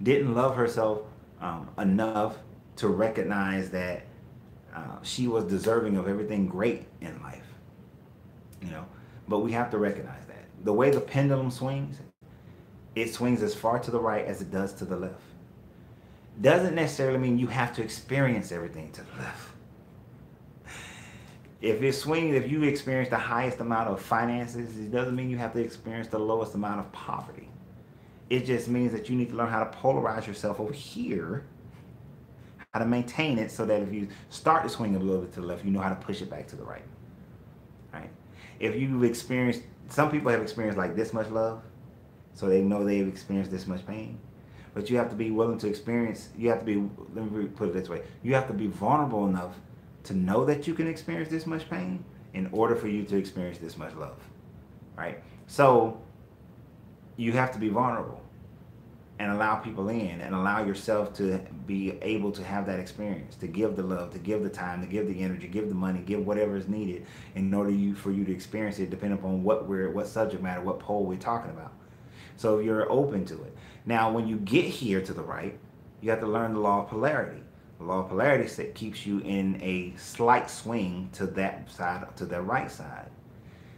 Speaker 1: Didn't love herself enough to recognize that she was deserving of everything great in life. But we have to recognize that. The way the pendulum swings, it swings as far to the right as it does to the left. Doesn't necessarily mean you have to experience everything to the left. If it swings, if you experience the highest amount of finances, it doesn't mean you have to experience the lowest amount of poverty. It just means that you need to learn how to polarize yourself over here, how to maintain it so that if you start to swing a little bit to the left, you know how to push it back to the right. Right? If you've experienced, some people have experienced like this much love, so they know they've experienced this much pain. But you have to be willing to experience, let me put it this way, you have to be vulnerable enough to know that you can experience this much pain in order for you to experience this much love, right? So you have to be vulnerable and allow people in and allow yourself to be able to have that experience, to give the love, to give the time, to give the energy, give the money, give whatever is needed in order for you to experience it, depending upon what subject matter, what pole we're talking about. So you're open to it. Now, when you get here to the right, you have to learn the law of polarity. The law of polarity keeps you in a slight swing to that side, to the right side.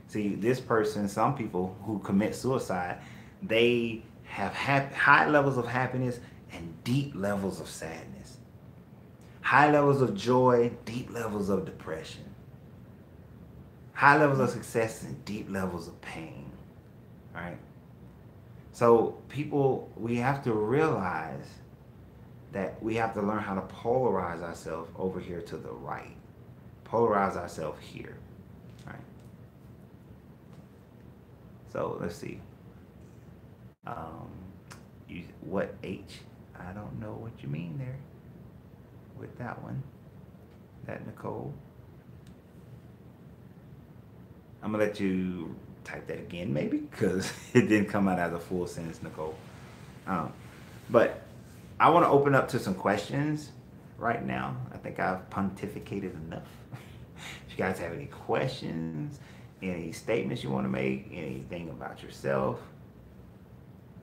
Speaker 1: See, this person, some people who commit suicide, they have high levels of happiness and deep levels of sadness. High levels of joy, deep levels of depression. High levels of success and deep levels of pain. All right? So people, we have to realize that we have to learn how to polarize ourselves over here to the right. Polarize ourselves here. Right? So let's see. Um, what H? I don't know what you mean there with that one. That Nicole. I'm gonna let you type that again, maybe, because it didn't come out as a full sentence, Nicole. Um, but I want to open up to some questions right now. I think I've pontificated enough. If you guys have any questions, any statements you want to make, anything about yourself.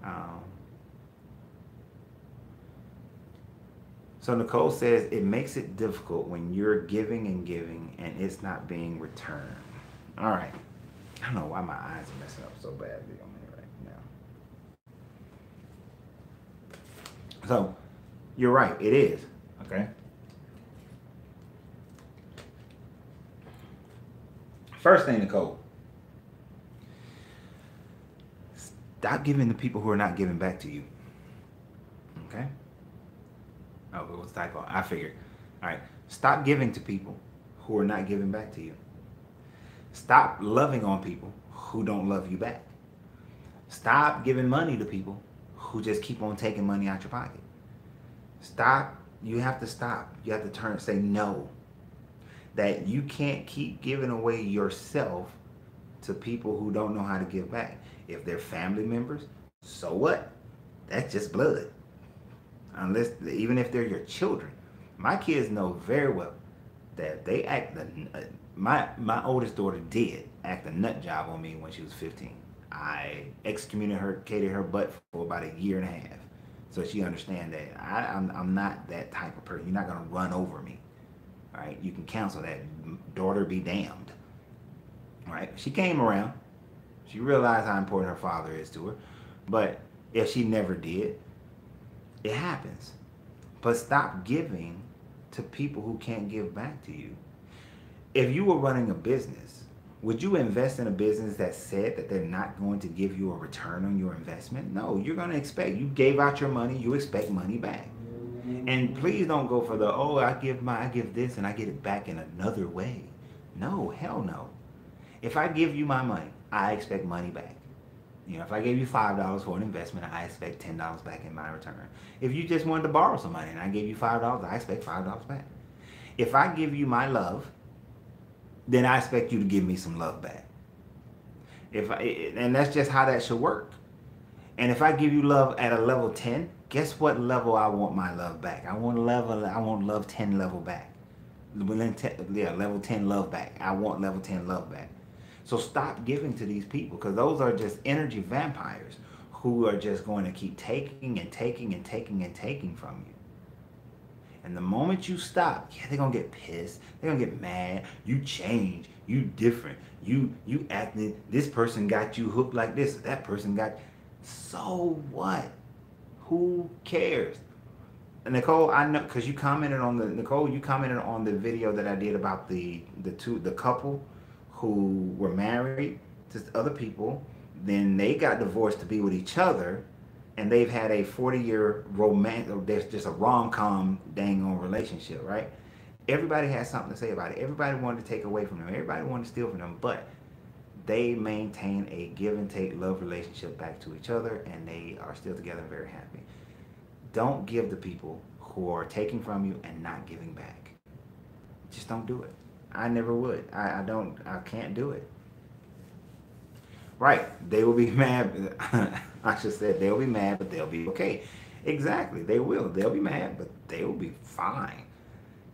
Speaker 1: Um, so Nicole says it makes it difficult when you're giving and it's not being returned. All right. I don't know why my eyes are messing up so badly on me right now. So you're right. It is. Okay. First thing, Nicole. Stop giving to people who are not giving back to you. Okay? Oh, it was a typo. I figured. All right. Stop giving to people who are not giving back to you. Stop loving on people who don't love you back. Stop giving money to people who just keep on taking money out your pocket. Stop. You have to stop. You have to turn and say no. That you can't keep giving away yourself to people who don't know how to give back. If they're family members, so what? That's just blood. Unless, even if they're your children. My kids know very well that they act, my oldest daughter did act a nut job on me when she was 15. I excommunicated her butt for about a year and a half. So she understand that I'm not that type of person. You're not going to run over me. All right? You can cancel that. Daughter be damned. All right? She came around. She realized how important her father is to her. But if she never did, it happens. But stop giving to people who can't give back to you. If you were running a business, would you invest in a business that said that they're not going to give you a return on your investment? No, you're going to expect, you gave out your money, you expect money back. And please don't go for the, oh, I give this and I get it back in another way. No, hell no. If I give you my money, I expect money back. You know, if I gave you $5 for an investment, I expect $10 back in my return. If you just wanted to borrow some money and I gave you $5, I expect $5 back. If I give you my love, then I expect you to give me some love back. And that's just how that should work. And if I give you love at a level 10, guess what level I want my love back? I want love 10 level back. Yeah, level 10 love back. I want level 10 love back. So stop giving to these people, because those are just energy vampires who are just going to keep taking and taking and taking and taking from you. And the moment you stop, yeah, they're going to get pissed. They're going to get mad. You change. You different. You acting, this person got you hooked like this. That person got, so what? Who cares? And Nicole, I know, because you commented on the video that I did about the couple who were married to other people. Then they got divorced to be with each other. And they've had a 40-year romance, there's just a rom-com dang on relationship, right? Everybody has something to say about it. Everybody wanted to take away from them. Everybody wanted to steal from them. But they maintain a give and take love relationship back to each other, and they are still together and very happy. Don't give to people who are taking from you and not giving back. Just don't do it. I never would. I can't do it. Right, they will be mad. I just said they'll be mad, but they'll be okay. Exactly, they will. They'll be mad, but they will be fine.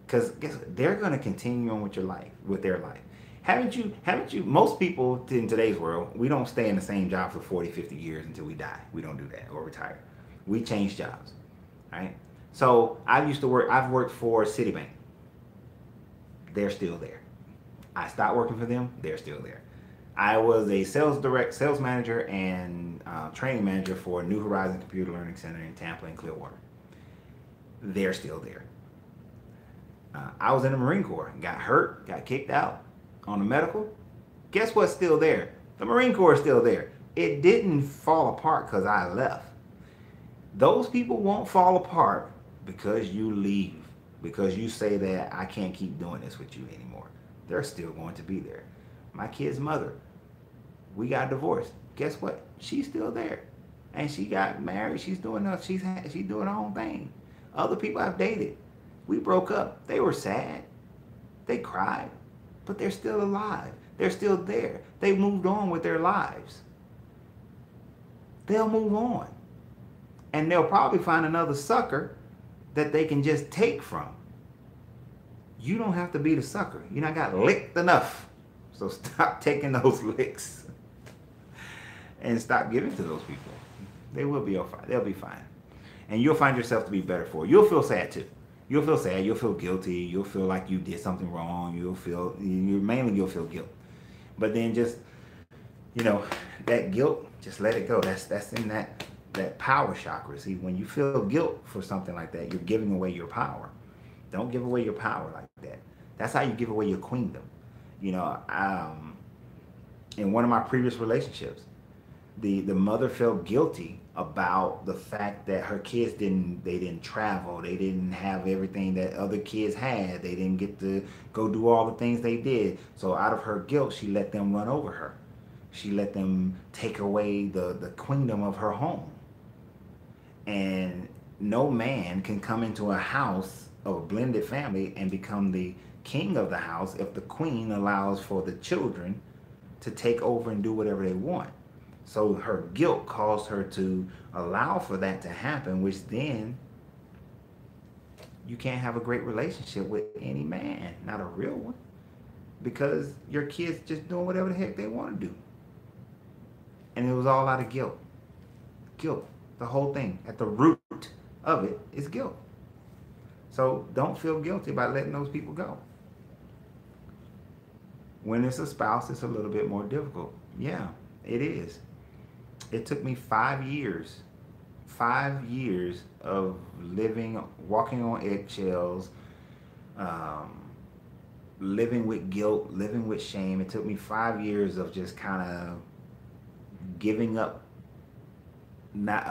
Speaker 1: Because guess what? They're going to continue on with their life. Haven't you, most people in today's world, we don't stay in the same job for 40, 50 years until we die. We don't do that or retire. We change jobs, right? So I've worked for Citibank. They're still there. I stopped working for them. They're still there. I was a sales manager and training manager for New Horizon Computer Learning Center in Tampa and Clearwater. They're still there. I was in the Marine Corps, got hurt, got kicked out on the medical. Guess what's still there? The Marine Corps is still there. It didn't fall apart because I left. Those people won't fall apart because you leave, because you say that I can't keep doing this with you anymore. They're still going to be there. My kid's mother, we got divorced. Guess what? She's still there. and she got married. She's doing she's doing her own thing. Other people I've dated, we broke up. They were sad. They cried, but they're still alive. They're still there. They moved on with their lives. They'll move on, and they'll probably find another sucker that they can just take from. You don't have to be the sucker. You not got licked enough. So stop taking those licks and stop giving to those people. They will be fine. They'll be fine. And you'll find yourself to be better for it. You'll feel sad too. You'll feel sad. You'll feel guilty. You'll feel like you did something wrong. You'll feel guilt. But then just, that guilt, just let it go. That's in that power chakra. See, when you feel guilt for something like that, you're giving away your power. Don't give away your power like that. That's how you give away your queendom. In one of my previous relationships, the mother felt guilty about the fact that her kids didn't travel. They didn't have everything that other kids had. They didn't get to go do all the things they did. So out of her guilt, she let them run over her. She let them take away the queendom of her home. And no man can come into a house of a blended family and become the king of the house if the queen allows for the children to take over and do whatever they want. So her guilt caused her to allow for that to happen, which then you can't have a great relationship with any man, not a real one, because your kids just doing whatever the heck they want to do. And it was all out of guilt. Guilt. The whole thing. At the root of it is guilt. So don't feel guilty about letting those people go. When it's a spouse, it's a little bit more difficult. Yeah, it is. It took me 5 years of walking on eggshells, living with guilt, living with shame. It took me 5 years of just kind of giving up, not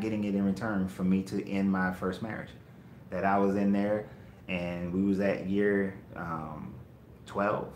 Speaker 1: getting it in return for me to end my first marriage. That I was in there, and we was at year 12,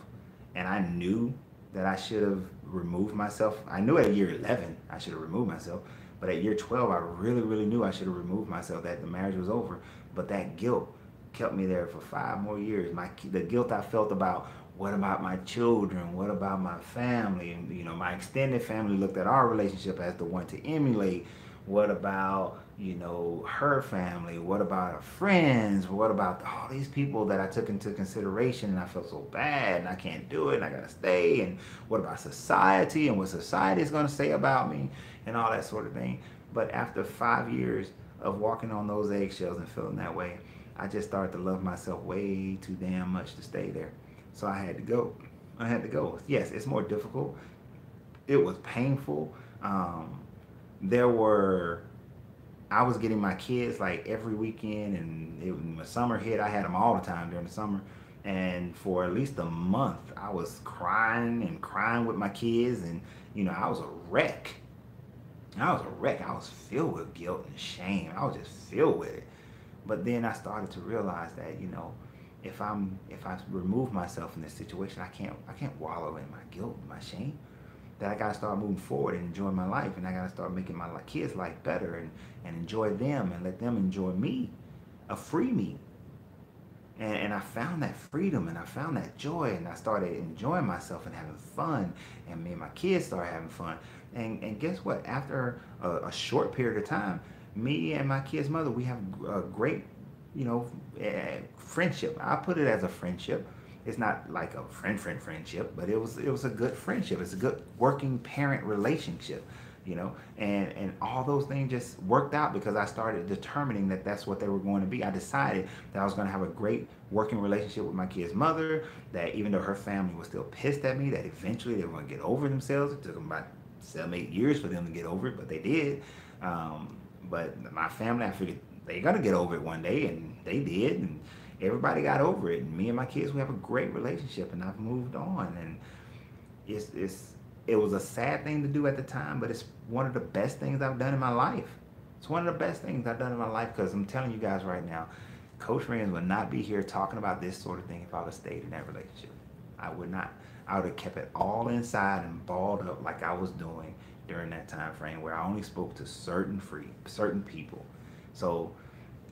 Speaker 1: and I knew that I should have removed myself. I knew at year 11 I should have removed myself, but at year 12 I really knew I should have removed myself, that the marriage was over. But that guilt kept me there for 5 more years. The guilt I felt about, what about my children? What about my family? And my extended family looked at our relationship as the one to emulate. What about, her family? What about her friends? What about all these people that I took into consideration, and I felt so bad and I can't do it and I gotta stay? And what about society and what society is gonna say about me and all that sort of thing? But after 5 years of walking on those eggshells and feeling that way, I just started to love myself way too damn much to stay there. So I had to go. Yes, it's more difficult. It was painful. I was getting my kids like every weekend, and when the summer hit, I had them all the time during the summer. And for at least a month, I was crying with my kids, and I was a wreck. I was filled with guilt and shame. I was just filled with it. But then I started to realize that if I remove myself from this situation, I can't wallow in my guilt, my shame. That I gotta start moving forward and enjoying my life, and I gotta start making my kids' life better and enjoy them and let them enjoy me, free me. And I found that freedom and I found that joy, and I started enjoying myself and having fun, and me and my kids started having fun. And guess what? After a short period of time, me and my kid's mother, we have a great, friendship. I put it as a friendship. It's not like a friendship, but it was a good friendship. It's a good working parent relationship, and all those things just worked out because I started determining that that's what they were going to be. I decided that I was going to have a great working relationship with my kid's mother, that even though her family was still pissed at me, that eventually they were going to get over themselves. It took them about 7-8 years for them to get over it, but they did. But my family, I figured they're going to get over it one day, and they did, and everybody got over it. And me and my kids, we have a great relationship, and I've moved on. And it was a sad thing to do at the time, but it's one of the best things I've done in my life. It's one of the best things I've done in my life, because I'm telling you guys right now, Coach Rand would not be here talking about this sort of thing if I would have stayed in that relationship. I would not. I would have kept it all inside and balled up like I was doing, during that time frame where I only spoke to certain people. So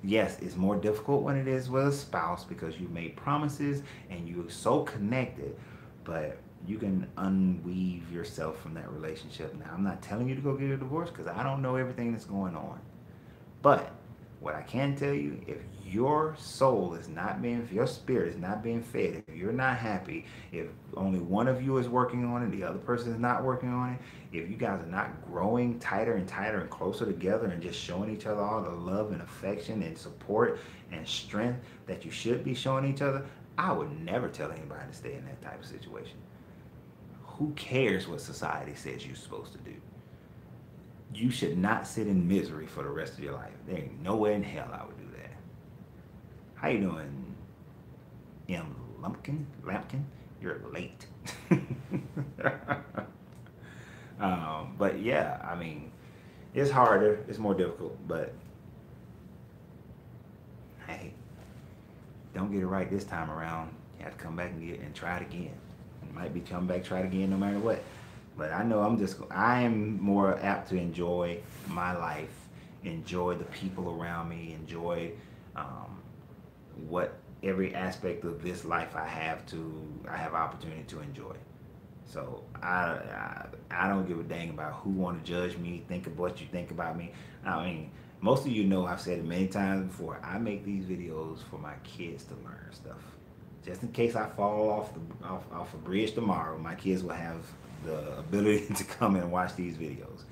Speaker 1: yes, it's more difficult when it is with a spouse because you made promises and you're so connected, but you can unweave yourself from that relationship. Now, I'm not telling you to go get a divorce because I don't know everything that's going on. But what I can tell you, if your soul is not being, if your spirit is not being fed, if you're not happy, if only one of you is working on it, the other person is not working on it, if you guys are not growing tighter and tighter and closer together and just showing each other all the love and affection and support and strength that you should be showing each other, I would never tell anybody to stay in that type of situation. Who cares what society says you're supposed to do? You should not sit in misery for the rest of your life. There ain't nowhere in hell I would do that. How you doing, M. Lampkin? You're late. But yeah, I mean, it's harder. It's more difficult. But hey, don't get it right this time around. You have to come back and try it again. You might be come back, try it again, no matter what. But I know I am more apt to enjoy my life, enjoy the people around me, enjoy what every aspect of this life I have opportunity to enjoy. So I don't give a dang about who want to judge me, think of what you think about me. I mean, most of you know I've said it many times before. I make these videos for my kids to learn stuff. Just in case I fall off a bridge tomorrow, my kids will have the ability to come and watch these videos.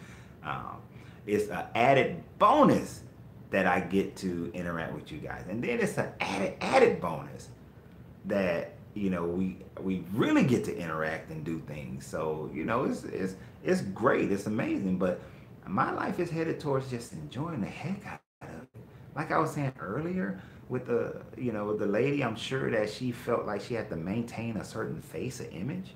Speaker 1: It's an added bonus that I get to interact with you guys, and then it's an added bonus that we really get to interact and do things. So it's great, it's amazing. But my life is headed towards just enjoying the heck out of it. Like I was saying earlier with the lady, I'm sure that she felt like she had to maintain a certain face or image.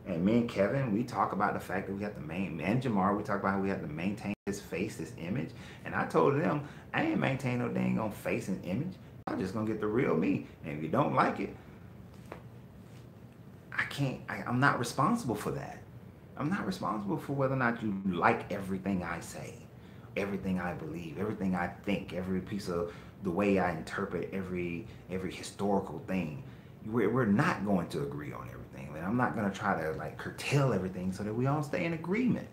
Speaker 1: And me and Kevin, we talk about the fact that we have to and Jamar, we talk about how we have to maintain this face, this image. And I told them, I ain't maintain no dang on face and image. I'm just gonna get the real me. And if you don't like it, I'm not responsible for that. I'm not responsible for whether or not you like everything I say, everything I believe, everything I think, every piece of the way I interpret every historical thing. We're not going to agree on everything. And I'm not going to try to like curtail everything so that we all stay in agreement.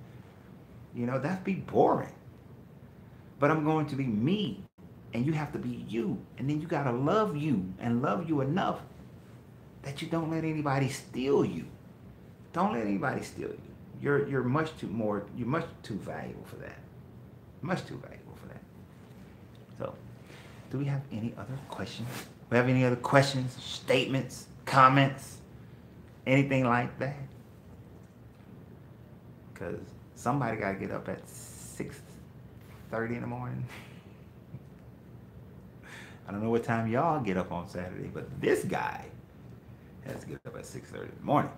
Speaker 1: That'd be boring. But I'm going to be me, and you have to be you. And then you got to love you and love you enough that you don't let anybody steal you. Don't let anybody steal you. You're much too valuable for that. Much too valuable for that. So, do we have any other questions? We have any other questions, statements, comments, anything like that? Because somebody got to get up at 6:30 in the morning. I don't know what time y'all get up on Saturday, but this guy has to get up at 6:30 in the morning.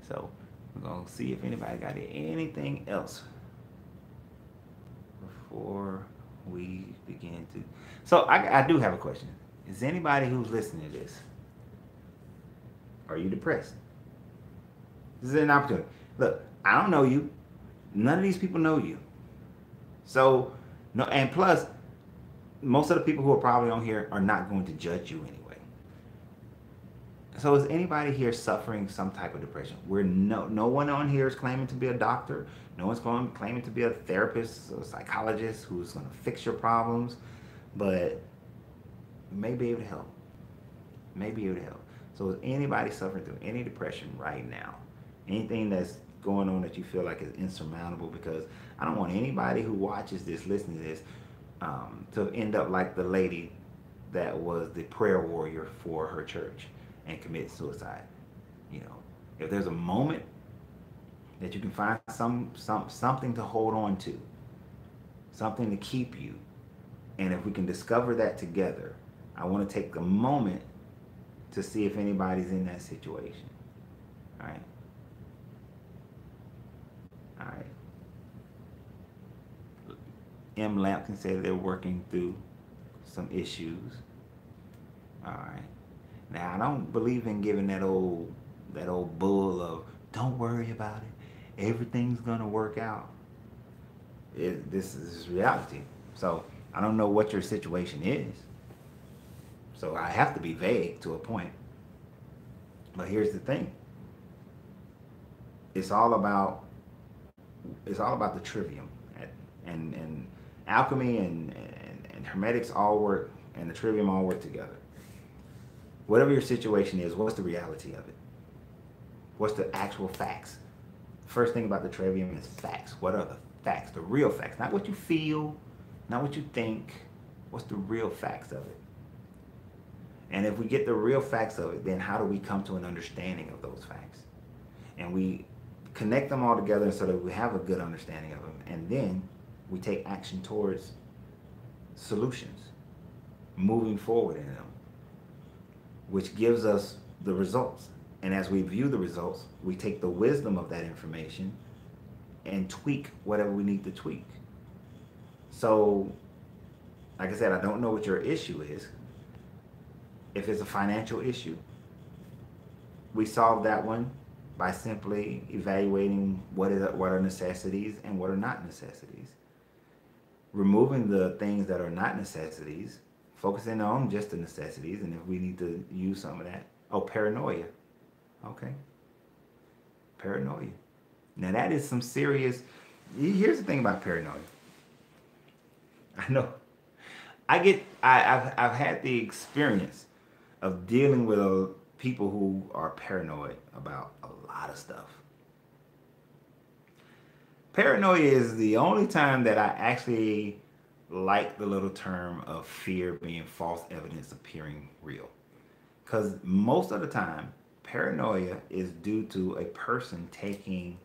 Speaker 1: So we're going to see if anybody got anything else before we begin to. So I do have a question. Is anybody who's listening to this, are you depressed? This is an opportunity. Look, I don't know you. None of these people know you. So, no, and plus, most of the people who are probably on here are not going to judge you anyway. So is anybody here suffering some type of depression? No one on here is claiming to be a doctor. No one's claiming to be a therapist or a psychologist who's going to fix your problems, but may be able to help. Maybe able to help. So is anybody suffering through any depression right now? Anything that's going on that you feel like is insurmountable? Because I don't want anybody who watches this, listening to this, to end up like the lady that was the prayer warrior for her church and commit suicide. If there's a moment that you can find something to hold on to, something to keep you, and if we can discover that together, I want to take a moment to see if anybody's in that situation. All right. All right. M. Lampkin said they're working through some issues. All right. Now, I don't believe in giving that old bull of don't worry about it. everything's gonna work out. This is reality. So I don't know what your situation is. So I have to be vague to a point. But here's the thing. It's all about the trivium, and alchemy and hermetics all work, and the trivium all work together. Whatever your situation is, what's the reality of it? What's the actual facts? First thing about the trivium is facts. What are the facts? The real facts. Not what you feel, not what you think. What's the real facts of it? And if we get the real facts of it, then how do we come to an understanding of those facts? And we connect them all together so that we have a good understanding of them. And then we take action towards solutions, moving forward in them, which gives us the results. And as we view the results, we take the wisdom of that information and tweak whatever we need to tweak. So, like I said, I don't know what your issue is. If it's a financial issue, we solve that one by simply evaluating what are necessities and what are not necessities. Removing the things that are not necessities, focusing on just the necessities, and if we need to use some of that. Oh, paranoia. Okay. Paranoia. Now that is some serious. Here's the thing about paranoia. I know. I've had the experience of dealing with people who are paranoid about a lot of stuff. Paranoia is the only time that I actually like the little term of fear being false evidence appearing real. Because most of the time, paranoia is due to a person taking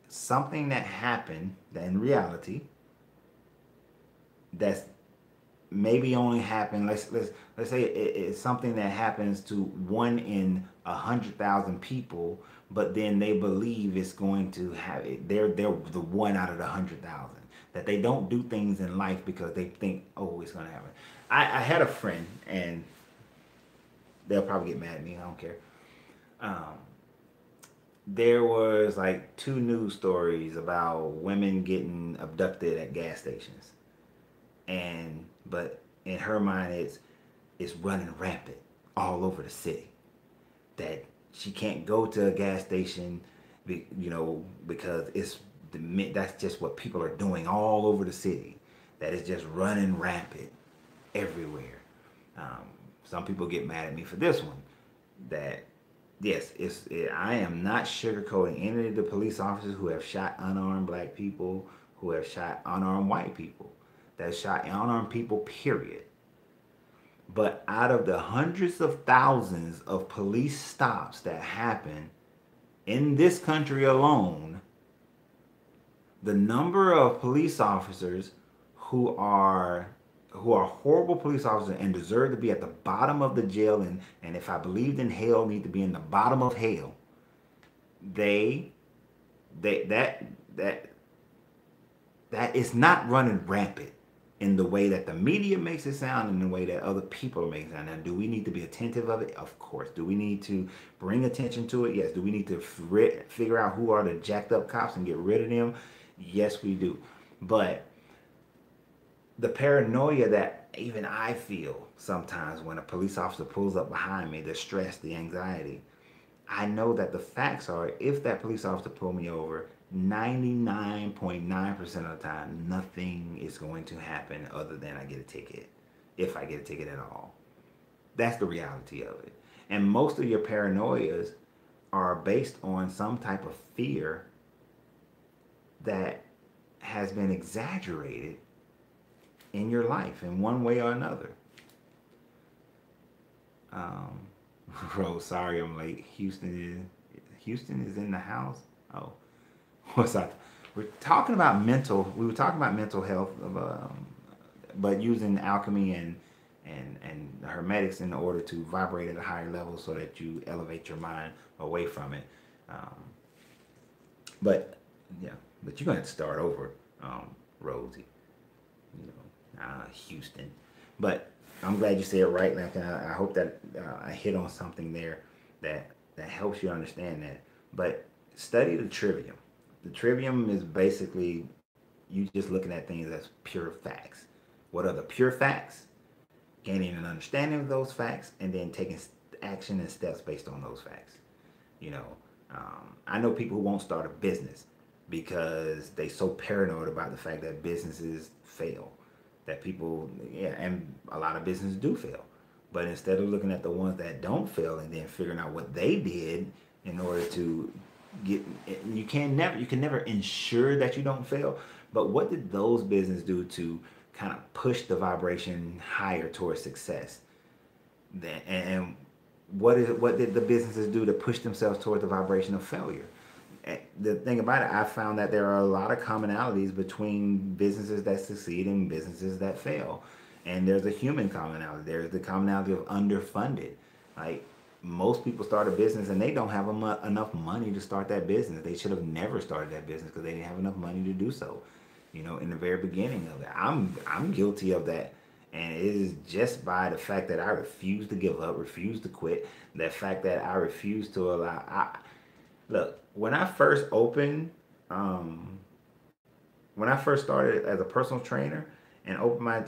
Speaker 1: something that happened that in reality that's maybe only happened. Let's say it's something that happens to 1 in 100,000 people, but then they believe it's going to have it. They're the 1 out of the 100,000. That they don't do things in life because they think, oh, it's going to happen. I had a friend, and they'll probably get mad at me. I don't care. There was like 2 news stories about women getting abducted at gas stations. But in her mind, it's running rampant all over the city. That she can't go to a gas station, because that's just what people are doing all over the city. That is just running rampant everywhere. Some people get mad at me for this one. That yes, I am not sugarcoating any of the police officers who have shot unarmed black people, who have shot unarmed white people. That shot unarmed people, period. But out of the hundreds of thousands of police stops that happen in this country alone, the number of police officers who are horrible police officers and deserve to be at the bottom of the jail, and if I believed in hell, need to be in the bottom of hell. That is not running rampant in the way that the media makes it sound, and the way that other people make it sound. Now, do we need to be attentive of it? Of course. Do we need to bring attention to it? Yes. Do we need to figure out who are the jacked up cops and get rid of them? Yes, we do. But the paranoia that even I feel sometimes when a police officer pulls up behind me, the stress, the anxiety, I know that the facts are, if that police officer pulled me over, 99.9% of the time, nothing is going to happen other than I get a ticket, if I get a ticket at all. That's the reality of it. And most of your paranoias are based on some type of fear that has been exaggerated in your life in one way or another. Rose, sorry I'm late. Houston is in the house. Oh. What's that? We were talking about mental health, but using alchemy and hermetics in order to vibrate at a higher level so that you elevate your mind away from it. But you're gonna have to start over, Rosie. Houston. But I'm glad you said it right. Like I hope that I hit on something there that helps you understand that. But study the trivium. The trivium is basically you just looking at things as pure facts. What are the pure facts? Gaining an understanding of those facts, and then taking action and steps based on those facts. You know, I know people who won't start a business because they so paranoid about the fact that businesses fail. That people, yeah, and a lot of businesses do fail. But instead of looking at the ones that don't fail and then figuring out what they did in order to get, you can never ensure that you don't fail. But what did those businesses do to kind of push the vibration higher towards success? And what did the businesses do to push themselves toward the vibration of failure? The thing about it, I found that there are a lot of commonalities between businesses that succeed and businesses that fail. And there's a human commonality. There's the commonality of underfunded. Like most people start a business and they don't have enough money to start that business. They should have never started that business because they didn't have enough money to do so. You know, in the very beginning of it, I'm guilty of that. And it is just by the fact that I refuse to give up, refuse to quit, that fact that I refuse to allow. Look, when I first opened, when I first started as a personal trainer and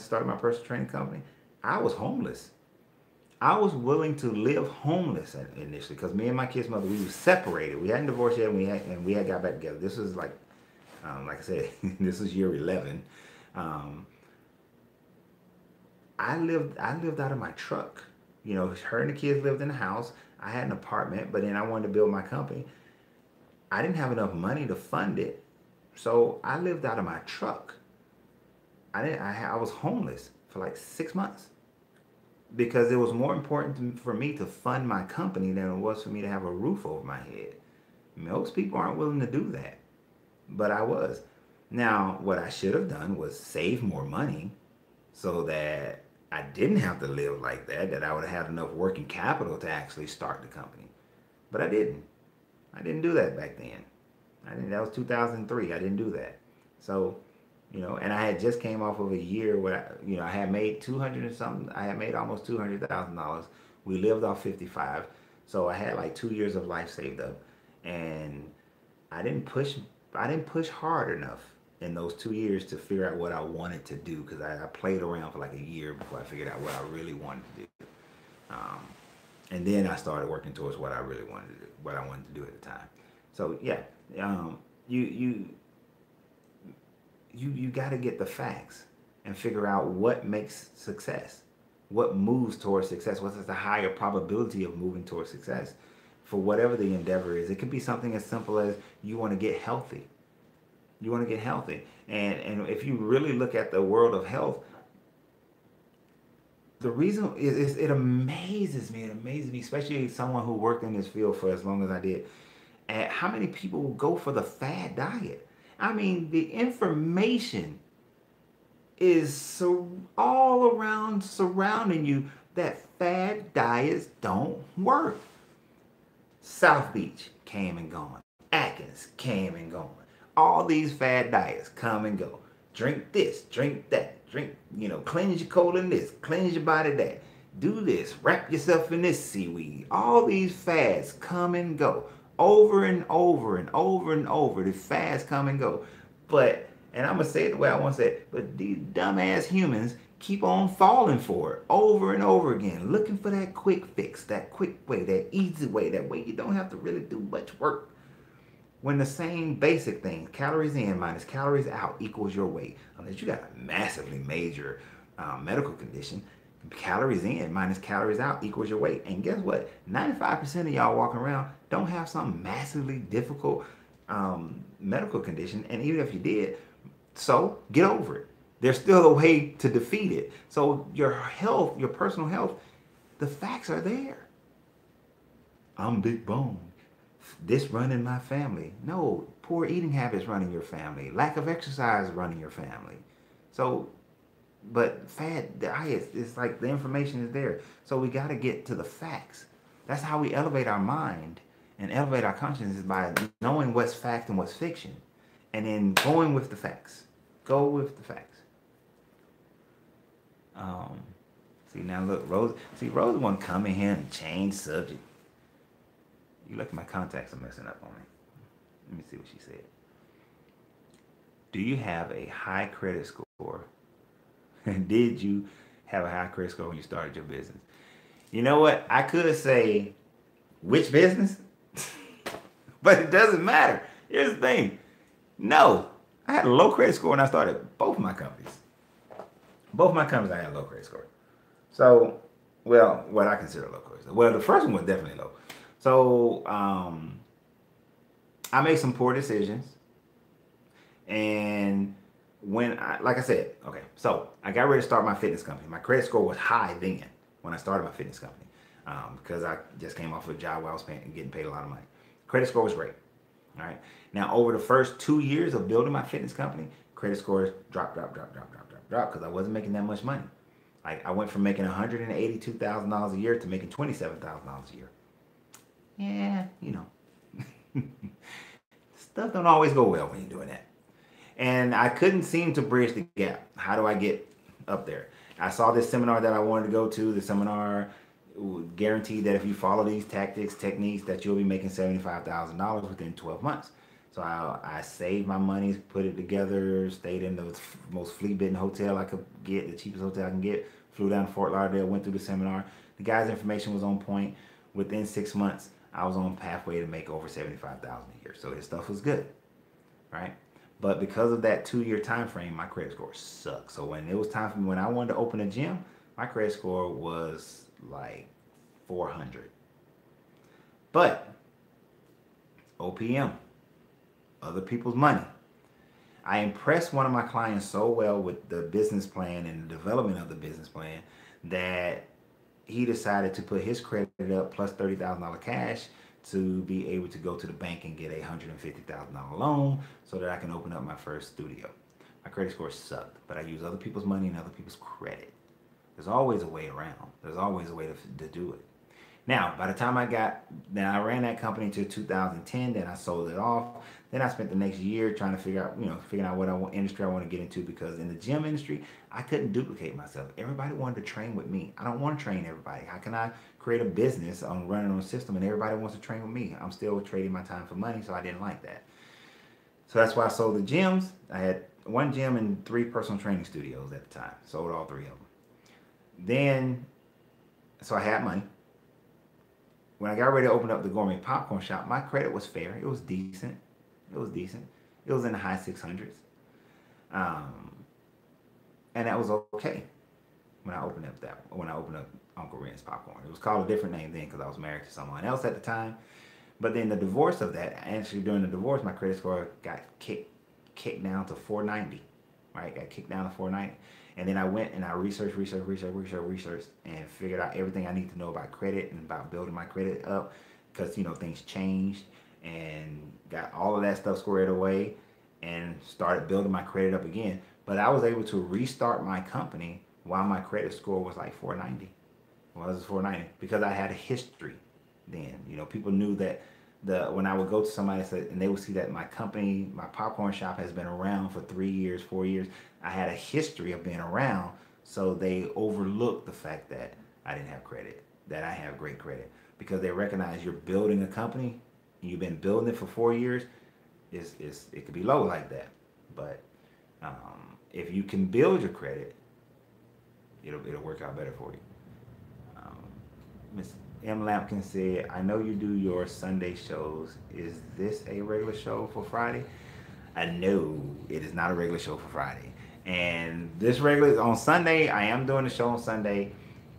Speaker 1: started my personal training company, I was homeless. I was willing to live homeless initially because me and my kid's mother, we were separated. We hadn't divorced yet, and we had got back together. This was like I said, this is year 11. I lived out of my truck. You know, her and the kids lived in the house. I had an apartment, but then I wanted to build my company. I didn't have enough money to fund it, so I lived out of my truck. I was homeless for like 6 months because it was more important for me to fund my company than it was for me to have a roof over my head. Most people aren't willing to do that, but I was. Now, what I should have done was save more money so that I didn't have to live like that I would have had enough working capital to actually start the company. But I didn't. I didn't do that back then. That was 2003. I didn't do that. So, you know, and I had just came off of a year where, I had made 200 and something. I had made almost $200,000. We lived off 55. So I had like 2 years of life saved up. And I didn't push hard enough in those 2 years to figure out what I wanted to do because I played around for like a year before I figured out what I really wanted to do. And then I started working towards what I really wanted to do, what I wanted to do at the time. So yeah, you got to get the facts and figure out what makes success, what moves towards success, what is the higher probability of moving towards success for whatever the endeavor is. It could be something as simple as you want to get healthy. You want to get healthy. And if you really look at the world of health, the reason is it amazes me, especially someone who worked in this field for as long as I did, at how many people go for the fad diet. I mean, the information is so all around surrounding you that fad diets don't work. South Beach came and gone. Atkins came and gone. All these fad diets come and go. Drink this, drink that, cleanse your colon this, cleanse your body that. Do this, wrap yourself in this seaweed. All these fads come and go. Over and over and over and over. The fads come and go. And I'm going to say it the way I want to say it, but these dumbass humans keep on falling for it over and over again, looking for that quick fix, that quick way, that easy way, that way you don't have to really do much work. When the same basic thing, calories in minus calories out equals your weight. Unless you got a massively major medical condition, calories in minus calories out equals your weight. And guess what? 95% of y'all walking around don't have some massively difficult medical condition. And even if you did, so get over it. There's still a way to defeat it. So your health, your personal health, the facts are there. I'm big bone. This running my family. No, poor eating habits running your family. Lack of exercise running your family. So, but fad diets, it's like the information is there. So we got to get to the facts. That's how we elevate our mind and elevate our consciousness, is by knowing what's fact and what's fiction. And then going with the facts. Go with the facts. See now look, Rose want to come in here and change subject. You look at my contacts are messing up on me. Let me see what she said. Do you have a high credit score? And did you have a high credit score when you started your business? You know what? I could say which business, but it doesn't matter. Here's the thing. No, I had a low credit score when I started both my companies. Both my companies, I had a low credit score. So, well, what I consider low credit score. Well, the first one was definitely low. So, I made some poor decisions. And like I said, okay, so I got ready to start my fitness company. My credit score was high then when I started my fitness company because I just came off of a job where I was getting paid a lot of money. Credit score was great. All right. Now, over the first 2 years of building my fitness company, credit scores dropped because I wasn't making that much money. Like I went from making $182,000 a year to making $27,000 a year. Yeah, you know, stuff don't always go well when you're doing that. And I couldn't seem to bridge the gap. How do I get up there? I saw this seminar that I wanted to go to. The seminar guaranteed that if you follow these techniques, that you'll be making $75,000 within 12 months. So I saved my money, put it together, stayed in the most flea-bitten hotel I could get, the cheapest hotel I can get, flew down to Fort Lauderdale, went through the seminar. The guy's information was on point. Within 6 months, I was on pathway to make over $75,000 a year. So his stuff was good, right? But because of that 2-year time frame, my credit score sucked. So when it was time for me, when I wanted to open a gym, my credit score was like 400. But OPM, other people's money. I impressed one of my clients so well with the business plan and the development of the business plan that he decided to put his credit up plus $30,000 cash to be able to go to the bank and get a $150,000 loan so that I can open up my first studio. My credit score sucked, but I use other people's money and other people's credit. There's always a way around. There's always a way to do it. Now, by the time I ran that company to 2010, then I sold it off. Then I spent the next year trying to figure out what industry I want to get into, because in the gym industry, I couldn't duplicate myself. Everybody wanted to train with me. I don't want to train everybody. How can I create a business on running on a system and everybody wants to train with me? I'm still trading my time for money, so I didn't like that. So that's why I sold the gyms. I had 1 gym and 3 personal training studios at the time. Sold all 3 of them. Then, so I had money. When I got ready to open up the gourmet popcorn shop, my credit was fair. It was decent. It was in the high 600s. And that was okay when I opened up Uncle Ren's Popcorn. It was called a different name then because I was married to someone else at the time. But then the divorce of that, actually during the divorce, my credit score got kicked down to 490. Right? Got kicked down to 490. And then I went and I researched and figured out everything I need to know about credit and about building my credit up, because things changed, and got all of that stuff squared away and started building my credit up again. But I was able to restart my company while my credit score was like 490. Well, it was 490 because I had a history then. People knew that when I would go to somebody and they would see that my company, my popcorn shop, has been around for 3 years, 4 years. I had a history of being around, so they overlooked the fact that I didn't have credit, that I have great credit, because they recognize you're building a company and you've been building it for 4 years. It could be low like that, but if you can build your credit, it'll work out better for you. Miss M. Lampkin said, I know you do your Sunday shows. Is this a regular show for Friday? No, it is not a regular show for Friday. And this regular on Sunday, I am doing the show on Sunday.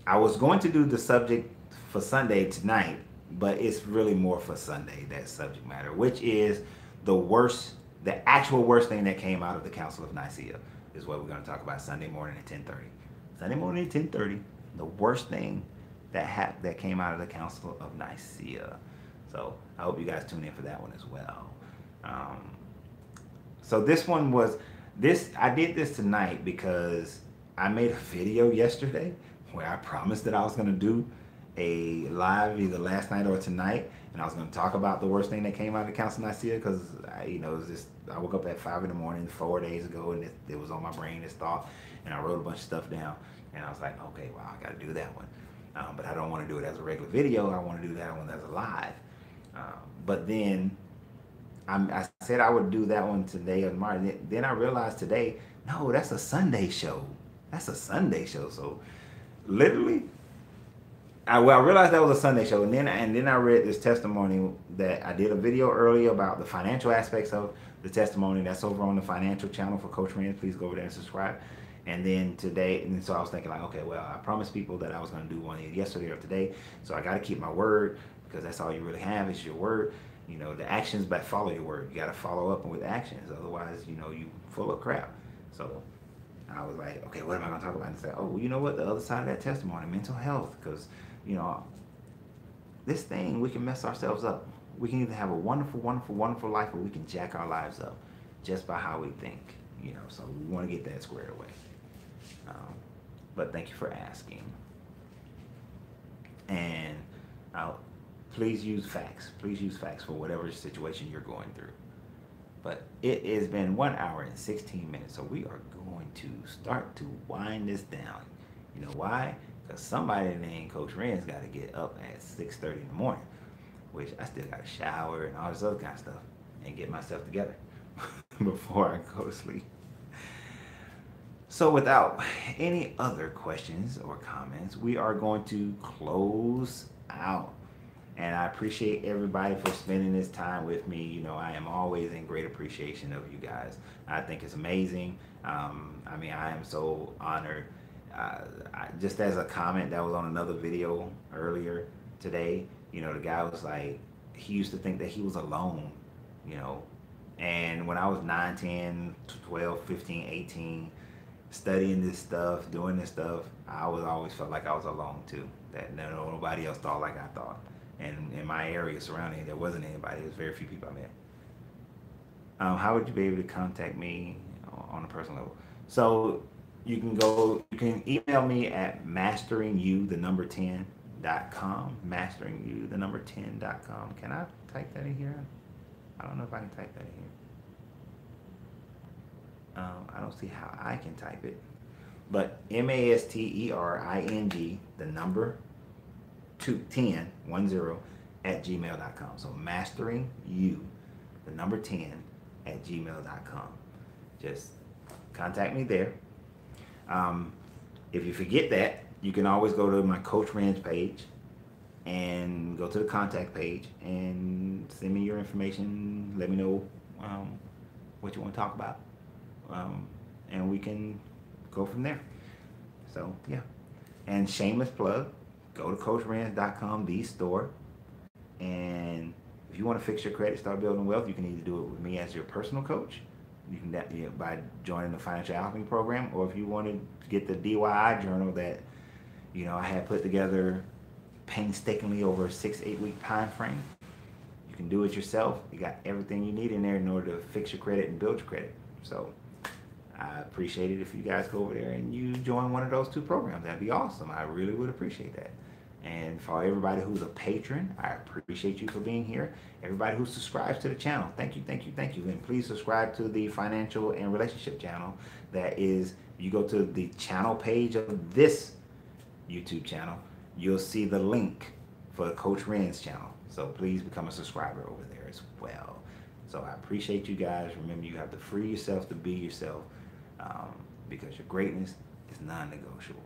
Speaker 1: I was going to do the subject for Sunday tonight, but it's really more for Sunday, that subject matter, which is the actual worst thing that came out of the Council of Nicaea, is what we're going to talk about Sunday morning at 10:30. Sunday morning at 10:30, the worst thing that came out of the Council of Nicaea. So I hope you guys tune in for that one as well. So this one was, I did this tonight because I made a video yesterday where I promised that I was going to do a live either last night or tonight, and I was going to talk about the worst thing that came out of the Council of Nicaea, because it was just, I woke up at 5 in the morning 4 days ago, and it was on my brain, this thought, and I wrote a bunch of stuff down, and I was like, okay, well, I got to do that one. But I don't want to do it as a regular video. I want to do that one as a live. But then I said I would do that one today or tomorrow. Then I realized today, no, that's a Sunday show. That's a Sunday show. So literally, I realized that was a Sunday show, and then I read this testimony that I did a video earlier about the financial aspects of the testimony. That's over on the financial channel for Coach Rand. Please go over there and subscribe. And then today, and so I was thinking like, okay, well, I promised people that I was going to do one yesterday or today, so I got to keep my word because that's all you really have is your word. You know, the actions but follow your word. You got to follow up with actions, otherwise, you know, you full of crap. So I was like, okay, what am I going to talk about? And say, oh, you know what? The other side of that testimony, mental health, because you know, this thing, we can mess ourselves up. We can either have a wonderful, wonderful, wonderful life, or we can jack our lives up just by how we think. You know, so we want to get that squared away. But thank you for asking. And please use facts. Please use facts for whatever situation you're going through. But it has been 1 hour and 16 minutes, so we are going to start to wind this down. You know why? Because somebody named Coach Ren's got to get up at 6:30 in the morning, which I still got to shower and all this other kind of stuff and get myself together before I go to sleep. So without any other questions or comments, we are going to close out. And I appreciate everybody for spending this time with me. You know, I am always in great appreciation of you guys. I think it's amazing. I mean, I am so honored. Just as a comment that was on another video earlier today, you know, the guy was like, he used to think that he was alone, you know. And when I was 9, 10, 12, 15, 18, studying this stuff, doing this stuff, I was always felt like I was alone too. That nobody else thought like I thought. And in my area surrounding, there wasn't anybody. There was very few people I met. How would you be able to contact me on a personal level? So you can email me at masteringyou10.com, masteringyou10.com. Can I type that in here? I don't know if I can type that in here. I don't see how I can type it, but MASTERING, the number 10 at gmail.com. So mastering you, the number 10 at gmail.com. Just contact me there. If you forget that, you can always go to my Coach Rand's page and go to the contact page and send me your information. Let me know what you want to talk about. And we can go from there. So yeah, and shameless plug, go to coachrands.com, the store, and if you want to fix your credit, start building wealth, you can either do it with me as your personal coach. You can by joining the Financial Alchemy program, or if you want to get the DIY journal that I had put together painstakingly over a 6-8 week time frame. You can do it yourself. You got everything you need in there in order to fix your credit and build your credit. So I appreciate it if you guys go over there and you join one of those two programs. That'd be awesome. I really would appreciate that. And for everybody who's a patron, I appreciate you for being here. Everybody who subscribes to the channel, thank you, thank you, thank you. And please subscribe to the Financial and Relationship channel. That is, you go to the channel page of this YouTube channel, you'll see the link for Coach Rand's channel. So please become a subscriber over there as well. So I appreciate you guys. Remember, you have to free yourself to be yourself, because your greatness is non-negotiable.